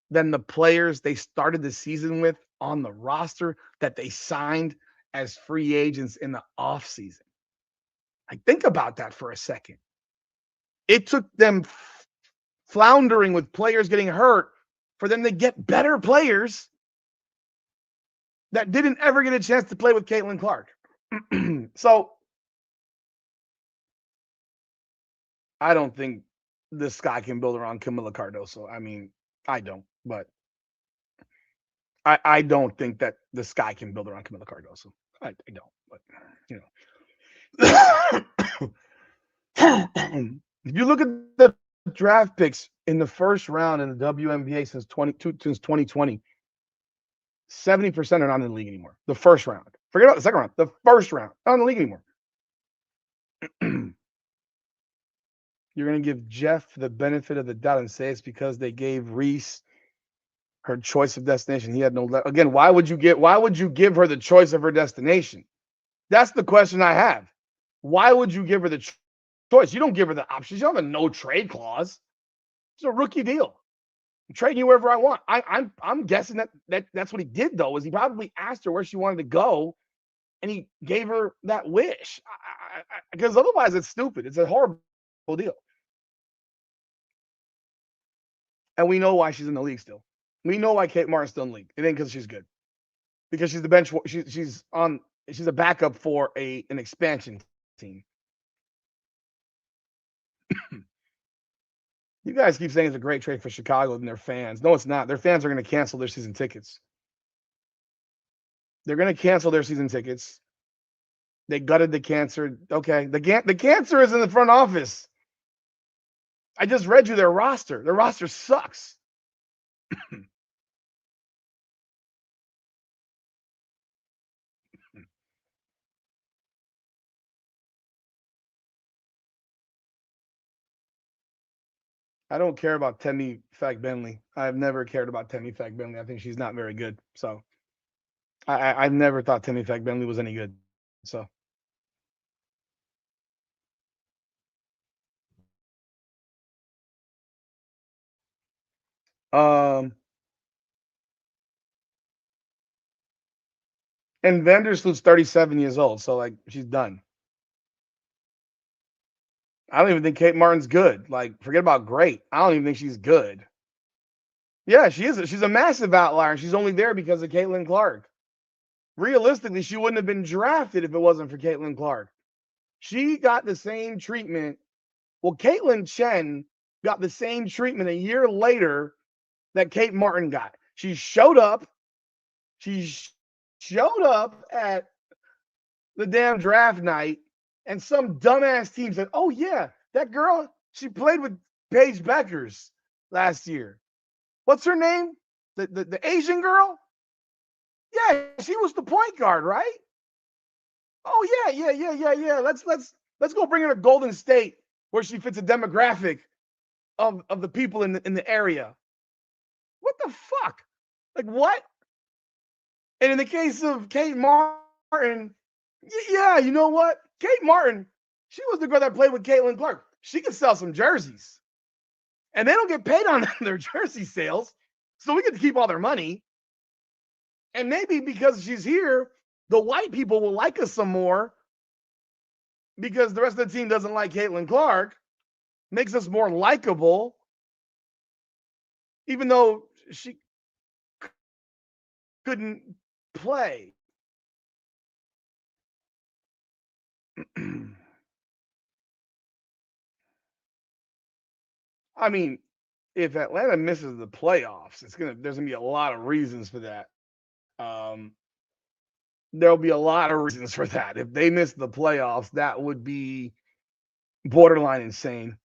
than the players they started the season with on the roster that they signed as free agents in the offseason. Like, think about that for a second. It took them floundering with players getting hurt for them to get better players that didn't ever get a chance to play with Caitlin Clark. So I don't think this guy can build around Camila Cardoso. I mean, I don't, but I don't think that this guy can build around Camila Cardoso. I don't, but if you look at the draft picks in the first round in the WNBA since 2020, 70% are not in the league anymore. The first round. Forget about the second round. The first round. Not in the league anymore. You're going to give Jeff the benefit of the doubt and say it's because they gave Reese her choice of destination. He had no again, why would you give her the choice of her destination? That's the question I have. Why would you give her the choice? You don't give her the options. You don't have a no trade clause. It's a rookie deal. I'm trading you wherever I want. I'm guessing that's what he did though, is he probably asked her where she wanted to go, and he gave her that wish. Because otherwise it's stupid. It's a horrible deal. And we know why she's in the league still. We know why Kate Martin's still in the league. It ain't because she's good. Because she's the bench. She's a backup for an expansion team. You guys keep saying it's a great trade for Chicago and their fans. No, it's not. Their fans are going to cancel their season tickets. They're going to cancel their season tickets. They gutted the cancer. Okay, the cancer is in the front office. I just read you their roster. Their roster sucks. I don't care about Temi Fag-Benley. I've never cared about Temi Fag-Benley. I think she's not very good. So I've never thought Temi Fag-Benley was any good. So um and Vandersloot's 37 years old, so like she's done. I don't even think Kate Martin's good. Like, forget about great. I don't even think she's good. Yeah, she is. She's a massive outlier. She's only there because of Caitlin Clark. Realistically, she wouldn't have been drafted if it wasn't for Caitlin Clark. She got the same treatment. Well, Caitlin Chen got the same treatment a year later that Kate Martin got. She showed up. She showed up at the damn draft night, and some dumbass team said, "Oh yeah, that girl, she played with Paige Beckers last year. What's her name? The Asian girl? Yeah, she was the point guard, right? Oh yeah. Let's go bring her to Golden State where she fits a demographic of the people in the area. What the fuck? Like what? And in the case of Kate Martin, yeah, you know what? Kate Martin, she was the girl that played with Caitlin Clark. She could sell some jerseys. And they don't get paid on their jersey sales. So we get to keep all their money. And maybe because she's here, the white people will like us some more because the rest of the team doesn't like Caitlin Clark, makes us more likable, even though she couldn't play. I mean, if Atlanta misses the playoffs, there's gonna be a lot of reasons for that. Um, there'll be a lot of reasons for that. If they miss the playoffs, that would be borderline insane.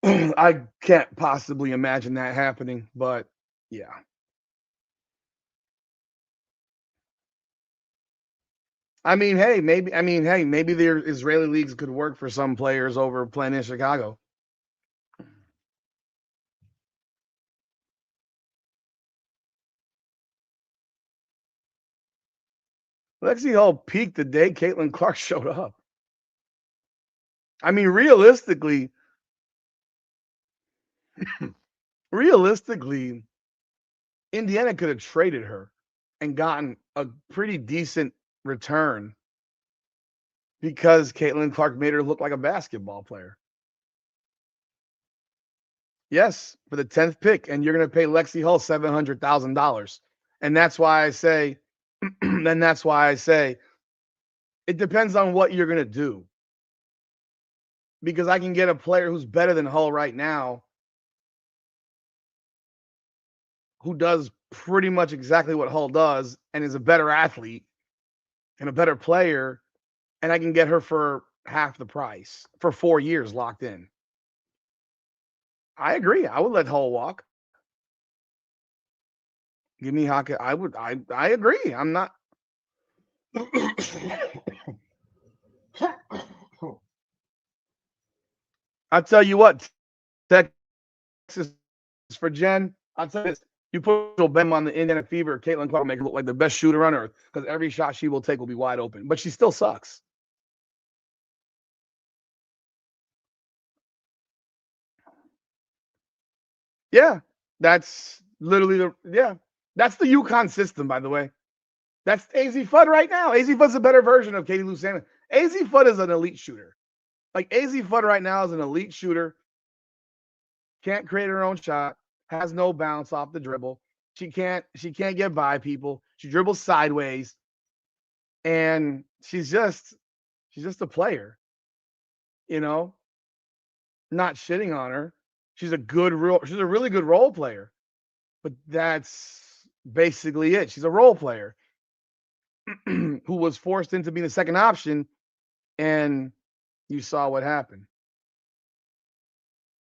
I can't possibly imagine that happening, but yeah. Maybe the Israeli leagues could work for some players over playing in Chicago. Lexi Hall peaked the day Caitlin Clark showed up. I mean, realistically, Indiana could have traded her and gotten a pretty decent return because Caitlin Clark made her look like a basketball player. Yes, for the 10th pick, and you're going to pay Lexi Hull $700,000. And that's why I say, and that's why I say, it depends on what you're going to do. Because I can get a player who's better than Hull right now, who does pretty much exactly what Hull does and is a better athlete and a better player, and I can get her for half the price for 4 years locked in. I agree. I would let Hull walk. Give me Haka. I agree. I'm not. I'll tell you what, Texas for Jen. I'll tell you this. You put Joe Bem on the Indiana Fever, Caitlin Clark will make her look like the best shooter on earth because every shot she will take will be wide open. But she still sucks. Yeah. That's literally That's the UConn system, by the way. That's AZ Fudd right now. AZ Fudd's a better version of Katie Lou Salmon. AZ Fudd is an elite shooter. Like AZ Fudd right now is an elite shooter, can't create her own shot, has no bounce off the dribble. She can't get by people. She dribbles sideways, and she's just a player, you know. Not shitting on her. She's a really good role player, but that's basically it. She's a role player who was forced into being the second option, and you saw what happened.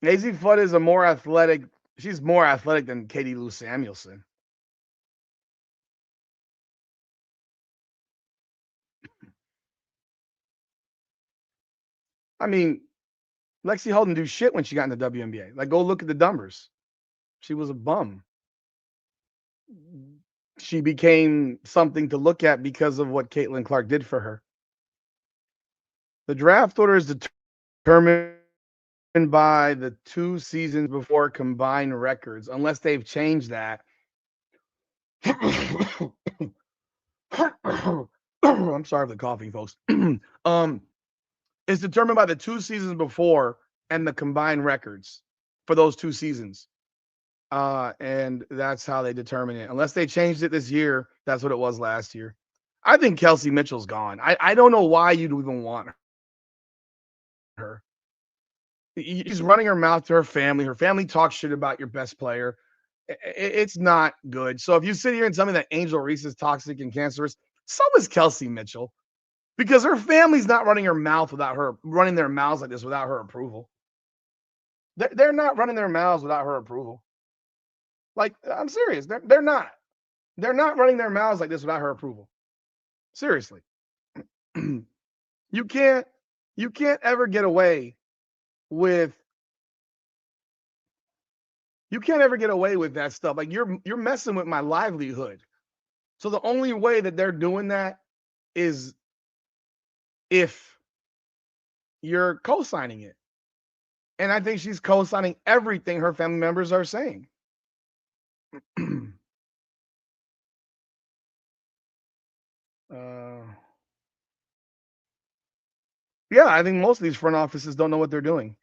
Maisie Fudd is a more athletic. She's more athletic than Katie Lou Samuelson. I mean, Lexi Hull didn't do shit when she got in the WNBA. Like, go look at the numbers. She was a bum. She became something to look at because of what Caitlin Clark did for her. The draft order is determined by the 2 seasons before combined records, unless they've changed that. I'm sorry for the coughing, folks. It's determined by the 2 seasons before and the combined records for those 2 seasons. And that's how they determine it. Unless they changed it this year, that's what it was last year. I think Kelsey Mitchell's gone. I don't know why you'd even want her. She's running her mouth to her family. Her family talks shit about your best player. It's not good. So if you sit here and tell me that Angel Reese is toxic and cancerous, so is Kelsey Mitchell. Because her family's not running their mouths like this without her approval. They're not running their mouths without her approval. Like, I'm serious. They're not. They're not running their mouths like this without her approval. Seriously. you can't you can't ever get away with you can't ever get away with that stuff. Like you're messing with my livelihood. So the only way that they're doing that is if you're co-signing it. And I think she's co-signing everything her family members are saying. uh, yeah, I think most of these front offices don't know what they're doing.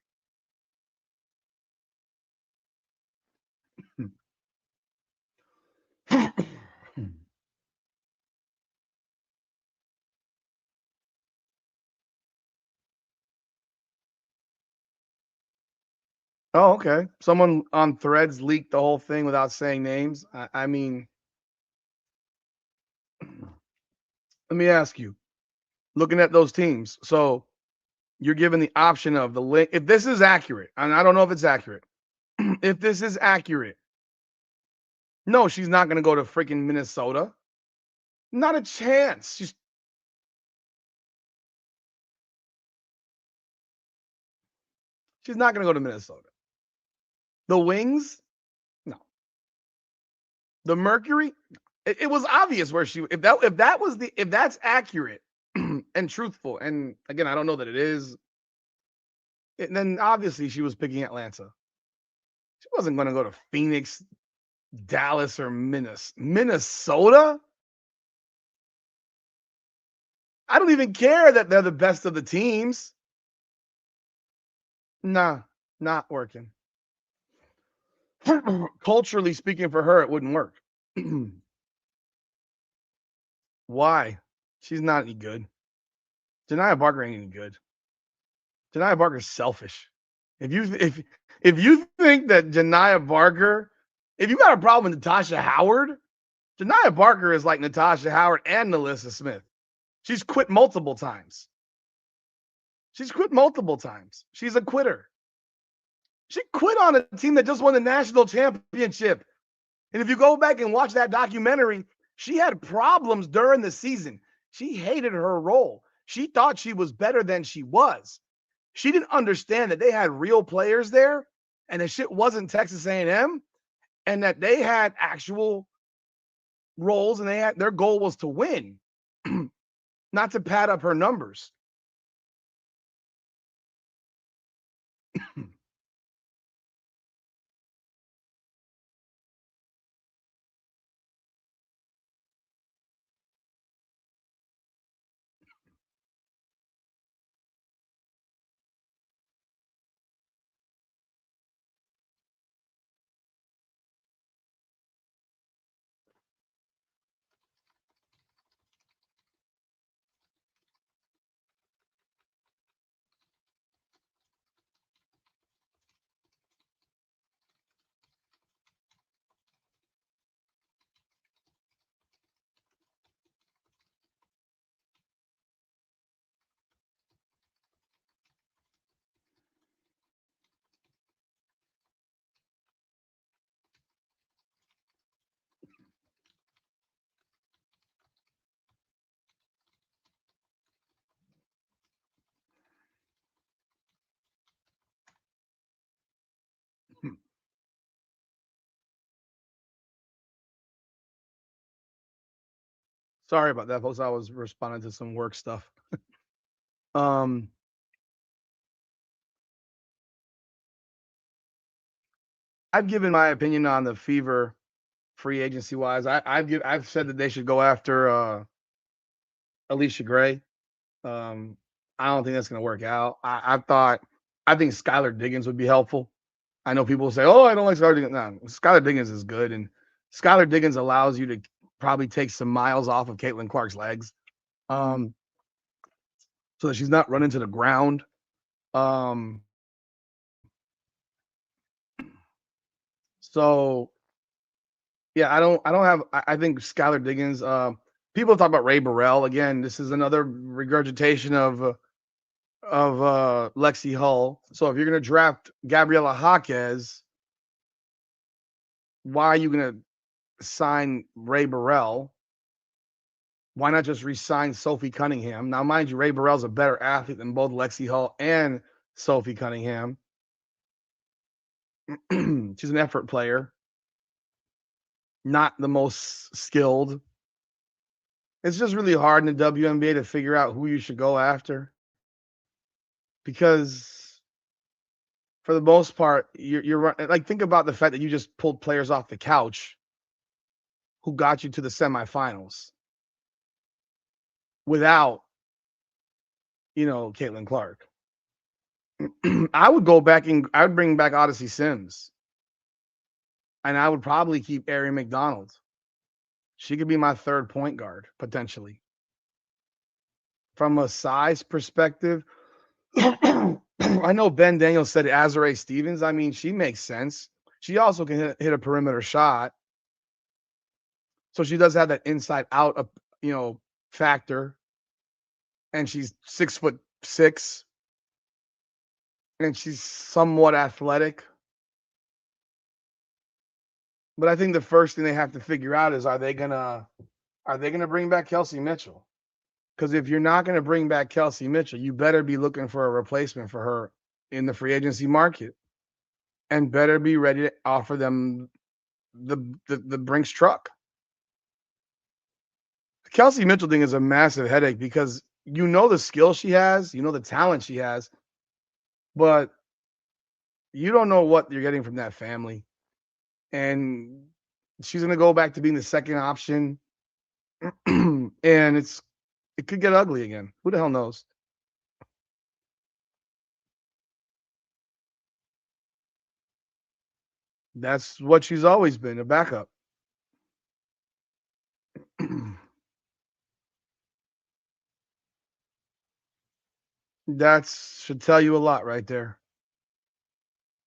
Oh, okay. Someone on Threads leaked the whole thing without saying names. I mean, let me ask you. Looking at those teams, so you're given the option of the link. If this is accurate, and I don't know if it's accurate, if this is accurate, no, she's not going to go to freaking Minnesota. Not a chance. She's not going to go to Minnesota. The Wings, no. The Mercury, it was obvious where she. If that's accurate and truthful, and again, I don't know that it is. Then obviously she was picking Atlanta. She wasn't going to go to Phoenix, Dallas, or Minnesota. I don't even care that they're the best of the teams. Nah, not working. Culturally speaking, for her, it wouldn't work. Why? She's not any good. Janiyah Barker ain't any good. Janiyah Barker's selfish. If you think that Janiyah Barker, if you got a problem with Natasha Howard, Janiyah Barker is like Natasha Howard and Nalissa Smith. She's quit multiple times. She's quit multiple times. She's a quitter. She quit on a team that just won the national championship. And if you go back and watch that documentary, she had problems during the season. She hated her role. She thought she was better than she was. She didn't understand that they had real players there and that shit wasn't Texas A&M and that they had actual roles and their goal was to win, not to pad up her numbers. Sorry about that, folks. I was responding to some work stuff. Um, I've given my opinion on the Fever free agency wise. I've said that they should go after Alicia Gray. Um, I don't think that's going to work out. I think Skylar Diggins would be helpful. I know people say, "Oh, I don't like Skylar Diggins." No, Skylar Diggins is good, and Skylar Diggins allows you to probably take some miles off of Caitlin Clark's legs, um, so that she's not running to the ground. Um, so yeah, I don't have. I think Skylar Diggins. People talk about Ray Burrell again. This is another regurgitation of Lexi Hull. So if you're going to draft Gabriela Jaquez, why are you going to sign Ray Burrell? Why not just re-sign Sophie Cunningham? Now, mind you, Ray Burrell's a better athlete than both Lexi Hull and Sophie Cunningham. She's an effort player, not the most skilled. It's just really hard in the WNBA to figure out who you should go after because for the most part, you're like, think about the fact that you just pulled players off the couch who got you to the semifinals without, Caitlin Clark. I would go back and I would bring back Odyssey Sims, and I would probably keep Ari McDonald. She could be my third point guard potentially. From a size perspective, I know Ben Daniels said Azare Stevens. I mean, she makes sense. She also can hit a perimeter shot. So she does have that inside out of, factor. And she's 6'6", and she's somewhat athletic. But I think the first thing they have to figure out is are they gonna bring back Kelsey Mitchell? Because if you're not gonna bring back Kelsey Mitchell, you better be looking for a replacement for her in the free agency market, and better be ready to offer them the Brinks truck. The Kelsey Mitchell thing is a massive headache because you know the skill she has, you know the talent she has, but you don't know what you're getting from that family. And she's gonna go back to being the second option, and it could get ugly again. Who the hell knows? That's what she's always been, a backup. That should tell you a lot right there.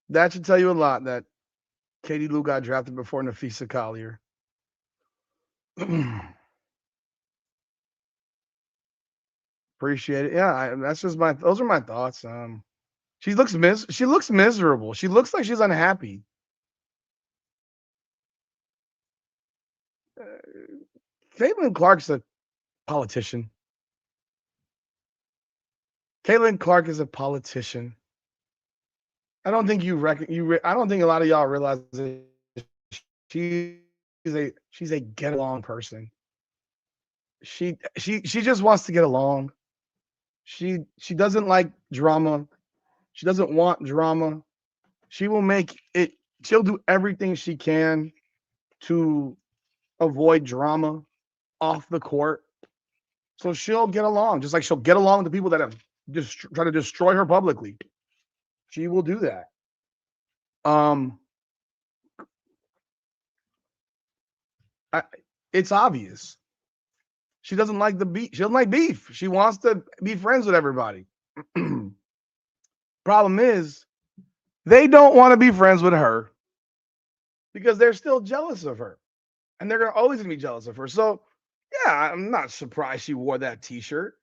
That should tell you a lot that Katie Lou got drafted before Nafisa Collier. Appreciate it. Yeah, that's just those are my thoughts. She looks miserable. She looks like she's unhappy. Uh, Caitlin Clark's a politician. Caitlin Clark is a politician. I don't think you reckon I don't think a lot of y'all realize that she's she's a get along person. She just wants to get along. She doesn't like drama. She doesn't want drama. She will make it. She'll do everything she can to avoid drama off the court. So she'll get along, just like she'll get along with the people that have just try to destroy her publicly. She will do that. Um, I, it's obvious. She doesn't like the beef. She doesn't like beef. She wants to be friends with everybody. Problem is, they don't want to be friends with her because they're still jealous of her, and they're always gonna be jealous of her. So, yeah, I'm not surprised she wore that T-shirt.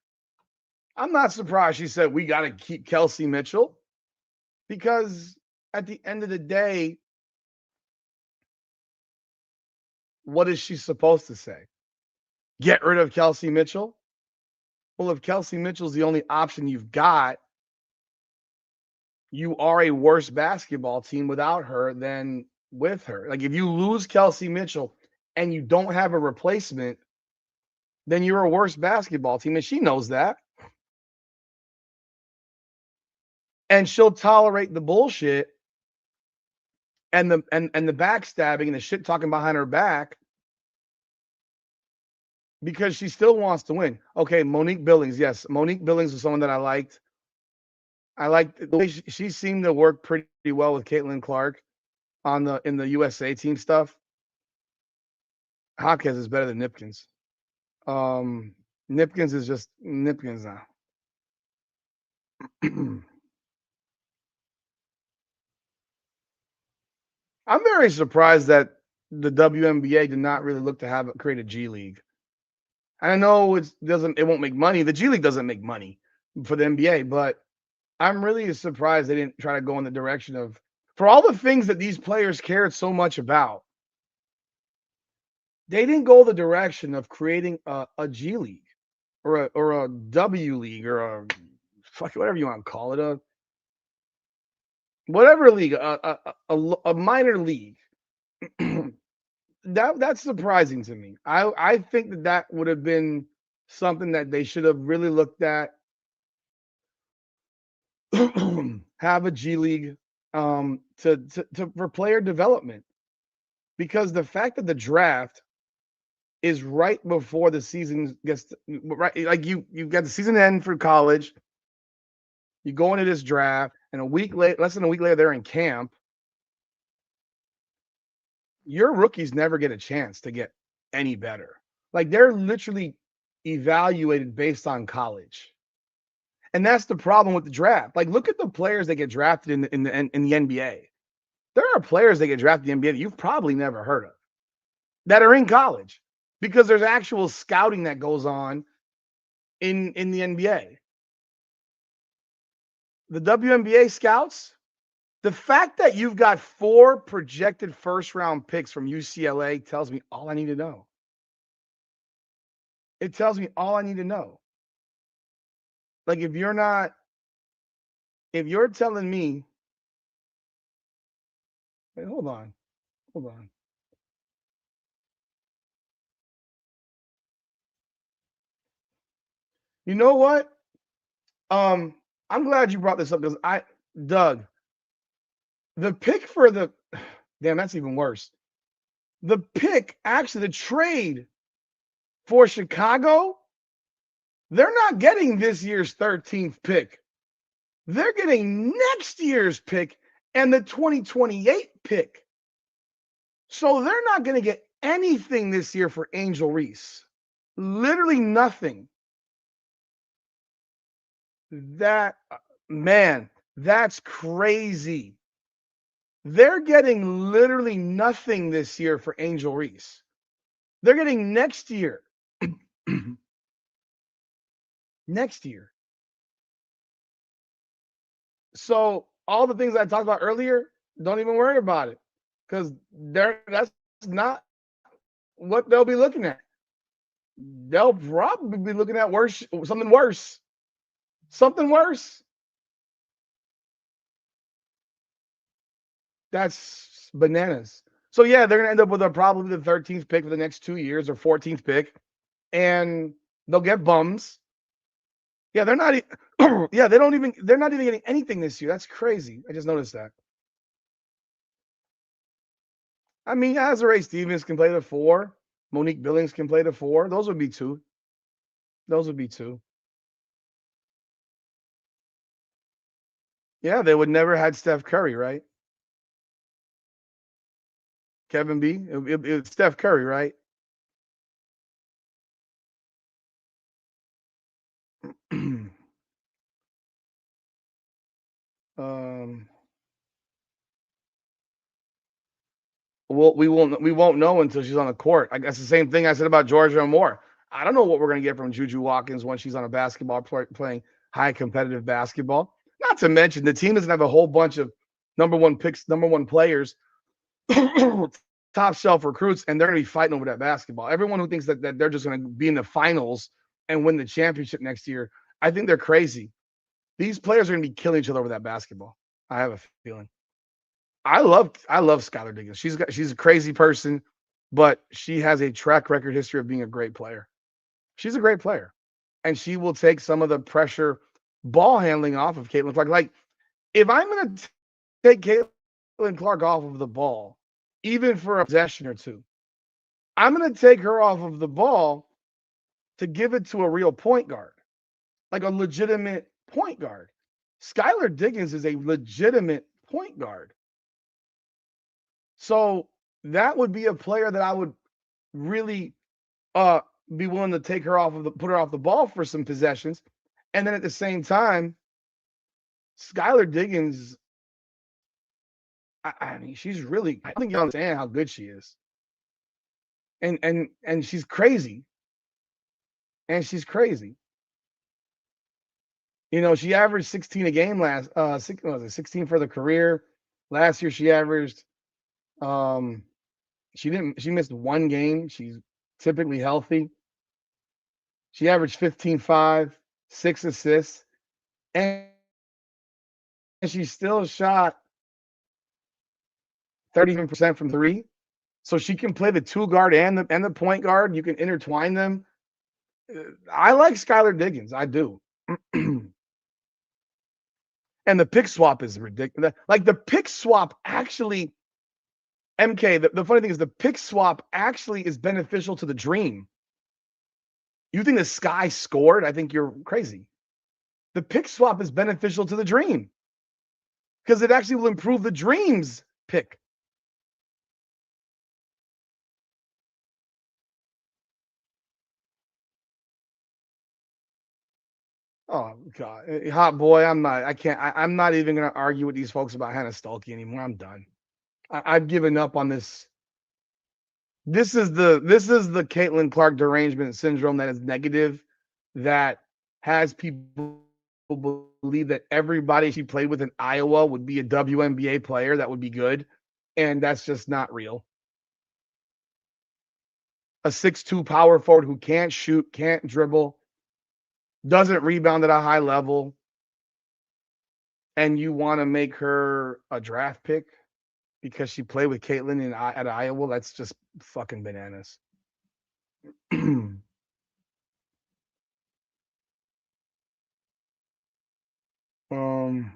I'm not surprised she said we got to keep Kelsey Mitchell because at the end of the day, what is she supposed to say? Get rid of Kelsey Mitchell? Well, if Kelsey Mitchell's the only option you've got, you are a worse basketball team without her than with her. Like if you lose Kelsey Mitchell and you don't have a replacement, then you're a worse basketball team. And she knows that. And she'll tolerate the bullshit and the backstabbing and the shit talking behind her back because she still wants to win. Okay, Monique Billings. Yes, Monique Billings was someone that I liked. I liked the way she seemed to work pretty well with Caitlin Clark on the USA team stuff. Hopkins is better than Nipkins. Nipkins is just Nipkins now. I'm very surprised that the WNBA did not really look to have create a G League. I know it won't make money. The G League doesn't make money for the NBA, but I'm really surprised they didn't try to go in the direction of for all the things that these players cared so much about. They didn't go the direction of creating a G League or a W League or a fuck whatever you want to call it, a whatever league, a minor league. That's surprising to me. I think that would have been something that they should have really looked at. Have a G League for player development because the fact that the draft is right before the season gets right, like you've got the season end for college. You go into this draft, and less than a week later, they're in camp. Your rookies never get a chance to get any better. Like they're literally evaluated based on college. And that's the problem with the draft. Like, look at the players that get drafted in the NBA. There are players that get drafted in the NBA that you've probably never heard of that are in college because there's actual scouting that goes on in the NBA. The WNBA scouts, the fact that you've got 4 projected first round picks from UCLA tells me all I need to know. It tells me all I need to know. Like, if you're telling me, wait, hold on. You know what? I'm glad you brought this up because Doug, the pick for the, damn, that's even worse. The pick, actually, the trade for Chicago, they're not getting this year's 13th pick. They're getting next year's pick and the 2028 pick. So they're not going to get anything this year for Angel Reese. Literally nothing. That, man, that's crazy. They're getting literally nothing this year for Angel Reese. They're getting next year. Next year. So all the things I talked about earlier, don't even worry about it. Because that's not what they'll be looking at. They'll probably be looking at something worse. Something worse. That's bananas. So yeah, they're gonna end up with probably the 13th pick for the next 2 years or 14th pick, and they'll get bums. Yeah, they're not. Yeah, they're not even getting anything this year. That's crazy. I just noticed that. I mean, Azarae Stevens can play the 4. Monique Billings can play the 4. Those would be 2. Those would be 2. Yeah, they would never had Steph Curry, right? Kevin B. It's Steph Curry, right? um, well, we won't know until she's on the court. I guess the same thing I said about Georgia Moore. I don't know what we're gonna get from Juju Watkins when she's on a basketball playing high competitive basketball. Not to mention the team doesn't have a whole bunch of number 1 picks, number 1 players, top shelf recruits, and they're gonna be fighting over that basketball. Everyone who thinks that they're just gonna be in the finals and win the championship next year, I think they're crazy. These players are gonna be killing each other over that basketball. I have a feeling. I love Skylar Diggins. She's a crazy person, but she has a track record history of being a great player. She's a great player, and she will take some of the pressure ball handling off of Caitlin Clark. Like, if I'm going to take Caitlin Clark off of the ball, even for a possession or 2, I'm going to take her off of the ball to give it to a real point guard, like a legitimate point guard. Skylar Diggins is a legitimate point guard. So that would be a player that I would really be willing to take her put her off the ball for some possessions. And then at the same time, Skylar Diggins, I mean, she's really, I think you understand how good she is. And she's crazy. And she's crazy. You know, she averaged 16 a game 16 for the career. Last year she averaged she missed 1 game. She's typically healthy. She averaged 15-5, 6 assists, and she still shot 30% from 3. So she can play the 2 guard and the point guard. You can intertwine them. I like Skylar Diggins. I do. And the pick swap is ridiculous. Like, the pick swap actually, MK, the funny thing is the pick swap actually is beneficial to the dream. You think the Sky scored? I think you're crazy. The pick swap is beneficial to the dream because it actually will improve the dream's pick. Oh God, hot boy. I'm not. I can't. I'm not even gonna argue with these folks about Hannah Stuelke anymore. I'm done. I've given up on this. This is the Caitlin Clark derangement syndrome that is negative, that has people believe that everybody she played with in Iowa would be a WNBA player that would be good, and that's just not real. A 6'2" power forward who can't shoot, can't dribble, doesn't rebound at a high level, and you want to make her a draft pick because she played with Caitlin at Iowa? That's just fucking bananas. um.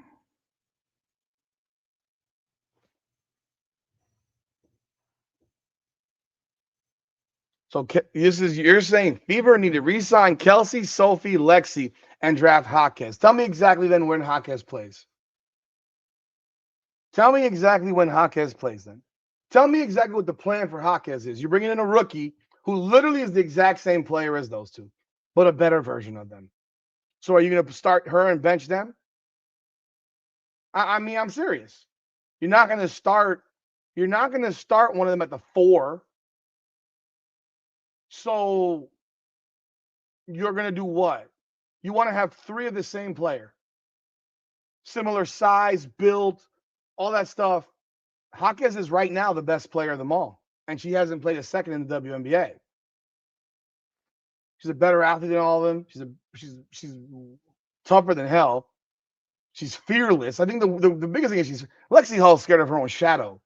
So this is you're saying Fever need to re-sign Kelsey, Sophie, Lexi, and draft Hawkes. Tell me exactly then when Hawkes plays. Tell me exactly when Hawkes plays then. Tell me exactly what the plan for Hawkes is. You're bringing in a rookie who literally is the exact same player as those two, but a better version of them. So are you going to start her and bench them? I mean, I'm serious. You're not going to start. You're not going to start one of them at the 4. So you're going to do what? You want to have 3 of the same player, similar size, build, all that stuff. Hawkes is right now the best player of them all, and she hasn't played a second in the WNBA. She's a better athlete than all of them. She's tougher than hell. She's fearless. I think the biggest thing is Lexi Hull's scared of her own shadow.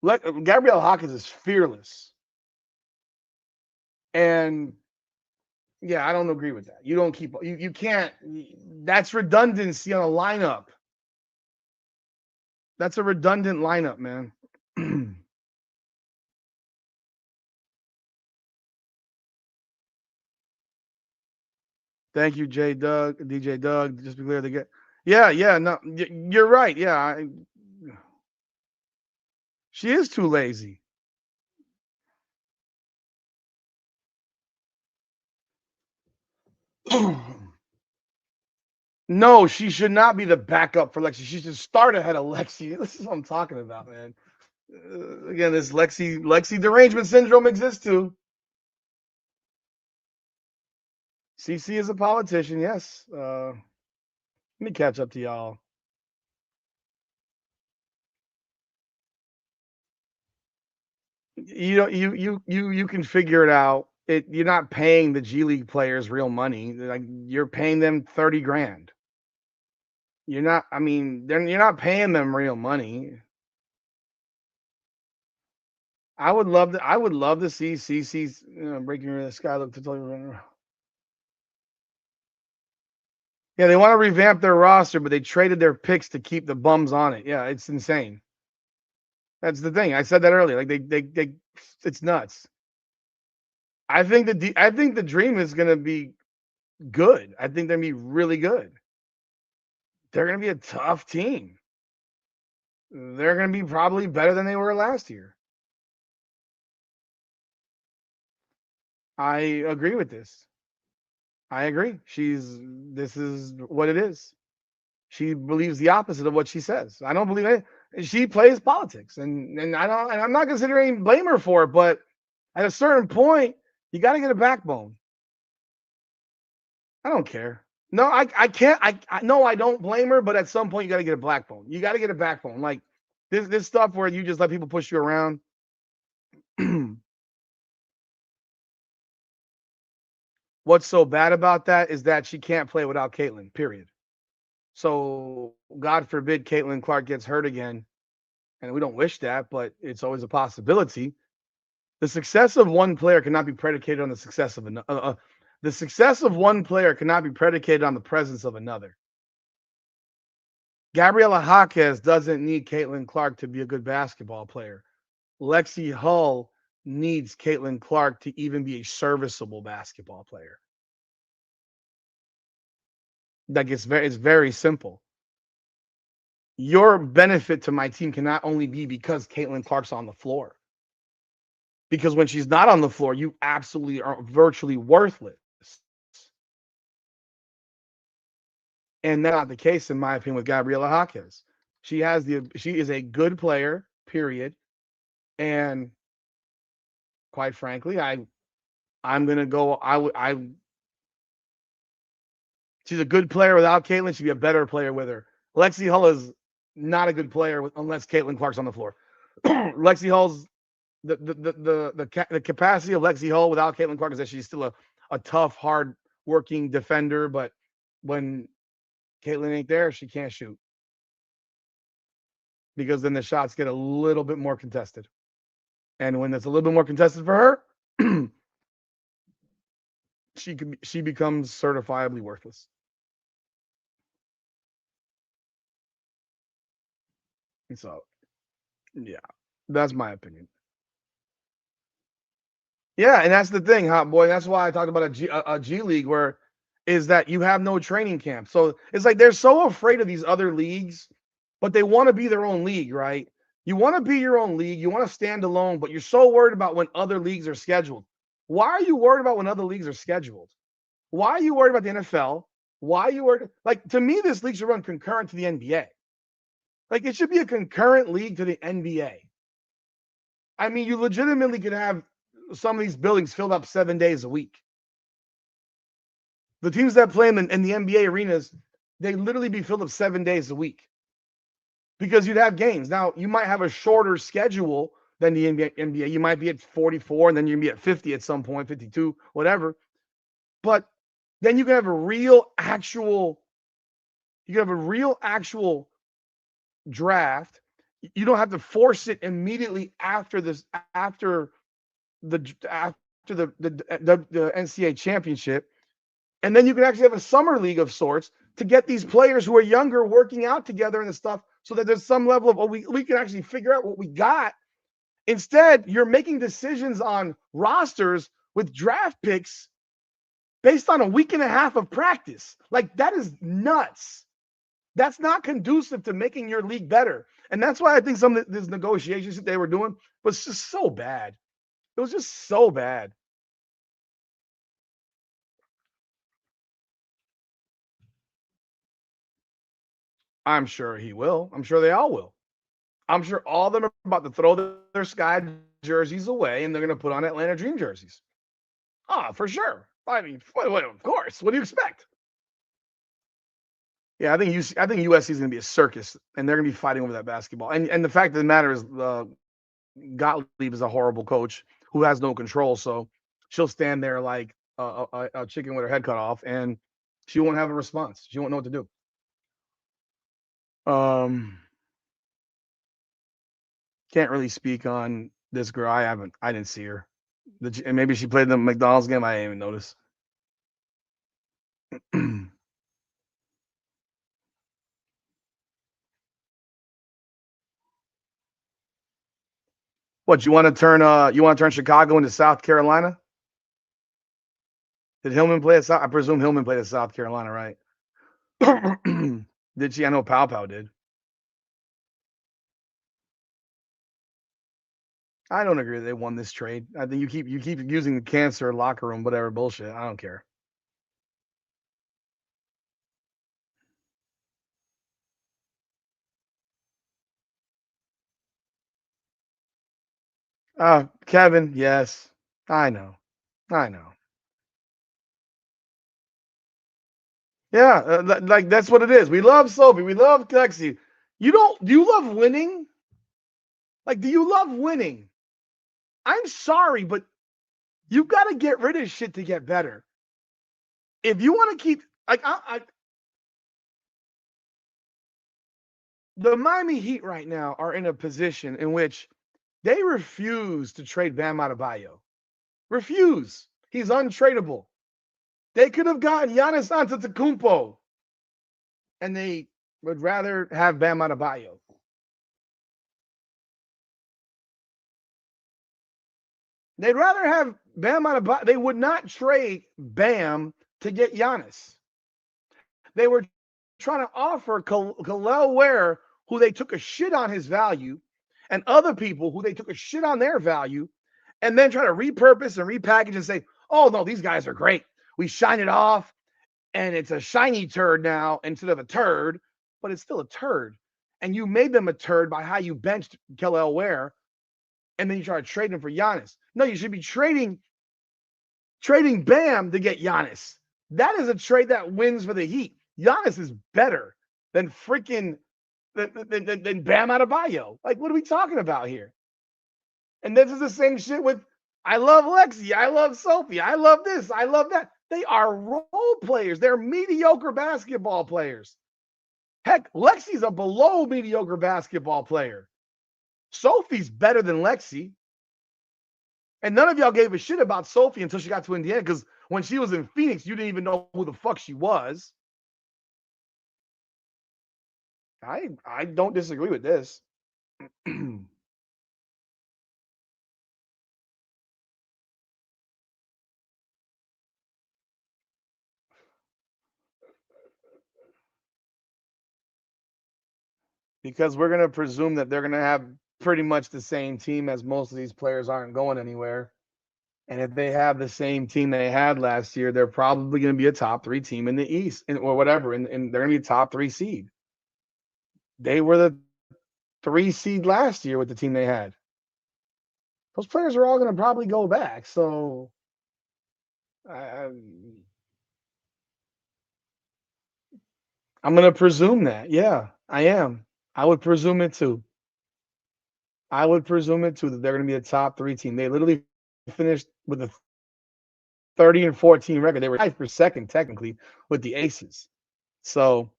Gabrielle Hawkins is fearless, and yeah, I don't agree with that. You don't keep you can't. That's redundancy on a lineup. That's a redundant lineup, man. Thank you, DJ Doug. Just be clear, they get. Yeah, yeah, no, you're right. Yeah, she is too lazy. No, she should not be the backup for Lexi. She should start ahead of Lexi. This is what I'm talking about, man. Again, this Lexi derangement syndrome exists too. CC is a politician, yes. Let me catch up to y'all. You can figure it out. You're not paying the G League players real money. Like you're paying them 30 grand. You're not. I mean, you're not paying them real money. I would love to see CC's breaking the sky look to tell you. Yeah, they want to revamp their roster, but they traded their picks to keep the bums on it. Yeah, it's insane. That's the thing. I said that earlier. Like they it's nuts. I think the dream is gonna be good. I think they're gonna be really good. They're gonna be a tough team. They're gonna be probably better than they were last year. I agree with this. I agree. This is what it is. She believes the opposite of what she says. I don't believe it. She plays politics, and I'm not considering blame her for it, but at a certain point, you got to get a backbone. I don't care. No, I can't. No, I don't blame her, but at some point, you got to get a backbone. You got to get a backbone. Like this stuff where you just let people push you around. What's so bad about that is that she can't play without Caitlin. Period. So God forbid Caitlin Clark gets hurt again, and we don't wish that, but it's always a possibility. The success of one player cannot be predicated on the success of another. The success of one player cannot be predicated on the presence of another. Gabriela Jaquez doesn't need Caitlin Clark to be a good basketball player. Lexi Hull needs Caitlin Clark to even be a serviceable basketball player. Like it's very simple. Your benefit to my team cannot only be because Caitlin Clark's on the floor. Because when she's not on the floor, you absolutely are virtually worthless. And that's not the case, in my opinion, with Gabriela Jaquez. She is a good player, period. And quite frankly, I'm gonna go. She's a good player without Caitlin. She'd be a better player with her. Lexi Hull is not a good player unless Caitlin Clark's on the floor. Lexi Hull's the capacity of Lexi Hull without Caitlin Clark is that she's still a tough, hard working defender, but when Caitlin ain't there, she can't shoot because then the shots get a little bit more contested. And when it's a little bit more contested for her, she becomes certifiably worthless. And so, yeah, that's my opinion. Yeah, and that's the thing, hot boy. That's why I talked about a G League where is that you have no training camp. So it's like they're so afraid of these other leagues, but they want to be their own league, right? You want to be your own league. You want to stand alone, but you're so worried about when other leagues are scheduled. Why are you worried about when other leagues are scheduled? Why are you worried about the NFL? Why are you worried? Like, to me, this league should run concurrent to the NBA. Like, it should be a concurrent league to the NBA. I mean, you legitimately could have some of these buildings filled up 7 days a week. The teams that play in the NBA arenas, they literally be filled up 7 days a week because you'd have games. Now, you might have a shorter schedule than the NBA. You might be at 44 and then you're going to be at 50 at some point, 52, whatever. But then you can have a real actual draft. You don't have to force it immediately after the NCAA championship. And then you can actually have a summer league of sorts to get these players who are younger working out together and stuff so that there's some level of, we can actually figure out what we got. Instead, you're making decisions on rosters with draft picks based on a week and a half of practice. Like, that is nuts. That's not conducive to making your league better. And that's why I think some of these negotiations that they were doing was just so bad. It was just so bad. I'm sure he will. I'm sure they all will. I'm sure all of them are about to throw their Sky jerseys away and they're going to put on Atlanta Dream jerseys. Ah, for sure. I mean, of course. What do you expect? Yeah, I think USC is going to be a circus, and they're going to be fighting over that basketball. And the fact of the matter is, Gottlieb is a horrible coach who has no control. So she'll stand there like a chicken with her head cut off, and she won't have a response. She won't know what to do. Can't really speak on this girl. I didn't see her. And maybe she played the McDonald's game. I didn't even notice. What, you want to turn? You want to turn Chicago into South Carolina? Did Hillman play at South? I presume Hillman played at South Carolina, right? Did she? I know Pow did. I don't agree that they won this trade. I think you keep using the cancer locker room, whatever bullshit. I don't care. Kevin, yes. I know. I know. Yeah, like that's what it is. We love Sophie. We love Lexi. Do you love winning? Like, do you love winning? I'm sorry, but you've got to get rid of shit to get better. If you want to keep, like, the Miami Heat right now are in a position in which they refuse to trade Bam Adebayo. Refuse. He's untradeable. They could have gotten Giannis Antetokounmpo, and they would rather have Bam Adebayo. They'd rather have Bam Adebayo. They would not trade Bam to get Giannis. They were trying to offer Khalil Ware, who they took a shit on his value, and other people who they took a shit on their value, and then try to repurpose and repackage and say, oh, no, these guys are great. We shine it off. and it's a shiny turd now instead of a turd, but it's still a turd. And you made them a turd by how you benched Kel'el Ware, and then you try to trade him for Giannis. No, you should be trading Bam to get Giannis. That is a trade that wins for the Heat. Giannis is better than freaking than Bam Adebayo. Like, what are we talking about here? And this is the same shit with I love Lexi, I love Sophie, I love this, I love that. They are role players. They're mediocre basketball players. Heck, Lexi's a below mediocre basketball player. Sophie's better than Lexi. And none of y'all gave a shit about Sophie until she got to Indiana, because when she was in Phoenix, you didn't even know who the fuck she was. I don't disagree with this. Because we're going to presume that they're going to have pretty much the same team, as most of these players aren't going anywhere. And if they have the same team they had last year, they're probably going to be a top 3 team in the East, or whatever, and they're going to be a top 3 seed. They were the 3 seed last year with the team they had. Those players are all going to probably go back. So I'm going to presume that. Yeah, I am. I would presume it too. That they're going to be a top 3 team. They literally finished with a 30-14 record. They were tied for second technically with the Aces. So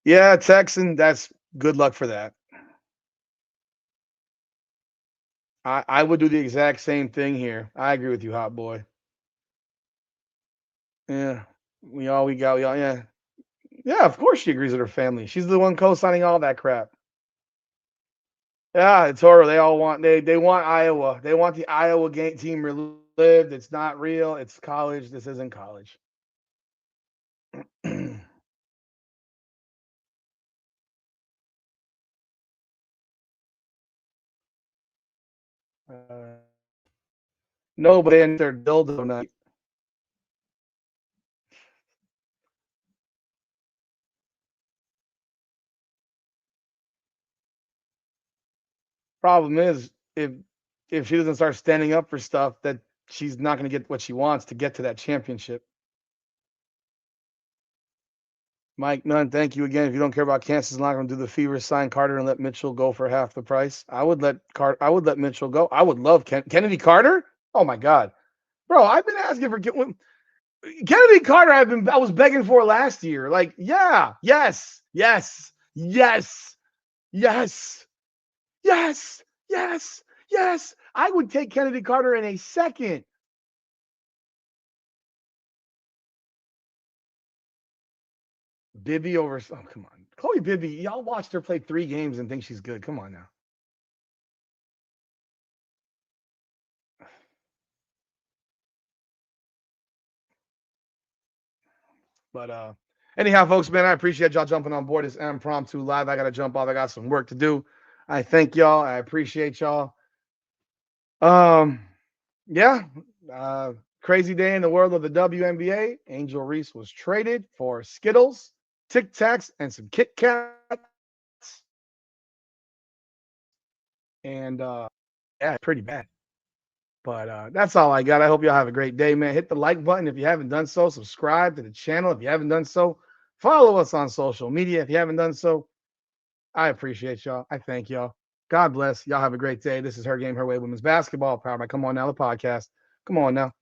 yeah, Texan, that's good luck for that. I would do the exact same thing here. I agree with you, Hot Boy. Yeah, we got, yeah. Yeah, of course she agrees with her family. She's the one co-signing all that crap. Yeah, it's horrible. They all want they want Iowa. They want the Iowa team relived. It's not real. It's college. This isn't college. No, but they end their dildo night. Problem is, if she doesn't start standing up for stuff, that she's not going to get what she wants to get to that championship. Mike Nunn, thank you again. If you don't care about Kansas, not going to do the fever, sign Carter and let Mitchell go for half the price. I would let Mitchell go. I would love Kennedy Carter. Oh my God, bro! I've been asking for Kennedy Carter. I was begging for last year. Like, yeah, yes, yes, yes, yes, yes, yes, yes. I would take Kennedy Carter in a second. Bibby over. Oh, come on. Chloe Bibby, y'all watched her play 3 games and think she's good. Come on now. But anyhow, folks, man, I appreciate y'all jumping on board this impromptu live. I got to jump off. I got some work to do. I thank y'all. I appreciate y'all. Yeah. Crazy day in the world of the WNBA. Angel Reese was traded for Skittles, Tic Tacs, and some Kit Kats. And yeah, pretty bad. But that's all I got. I hope y'all have a great day, man. Hit the like button if you haven't done so. Subscribe to the channel if you haven't done so. Follow us on social media if you haven't done so. I appreciate y'all. I thank y'all. God bless. Y'all have a great day. This is Her Game, Her Way Women's Basketball, powered by Come On Now, the podcast. Come on now.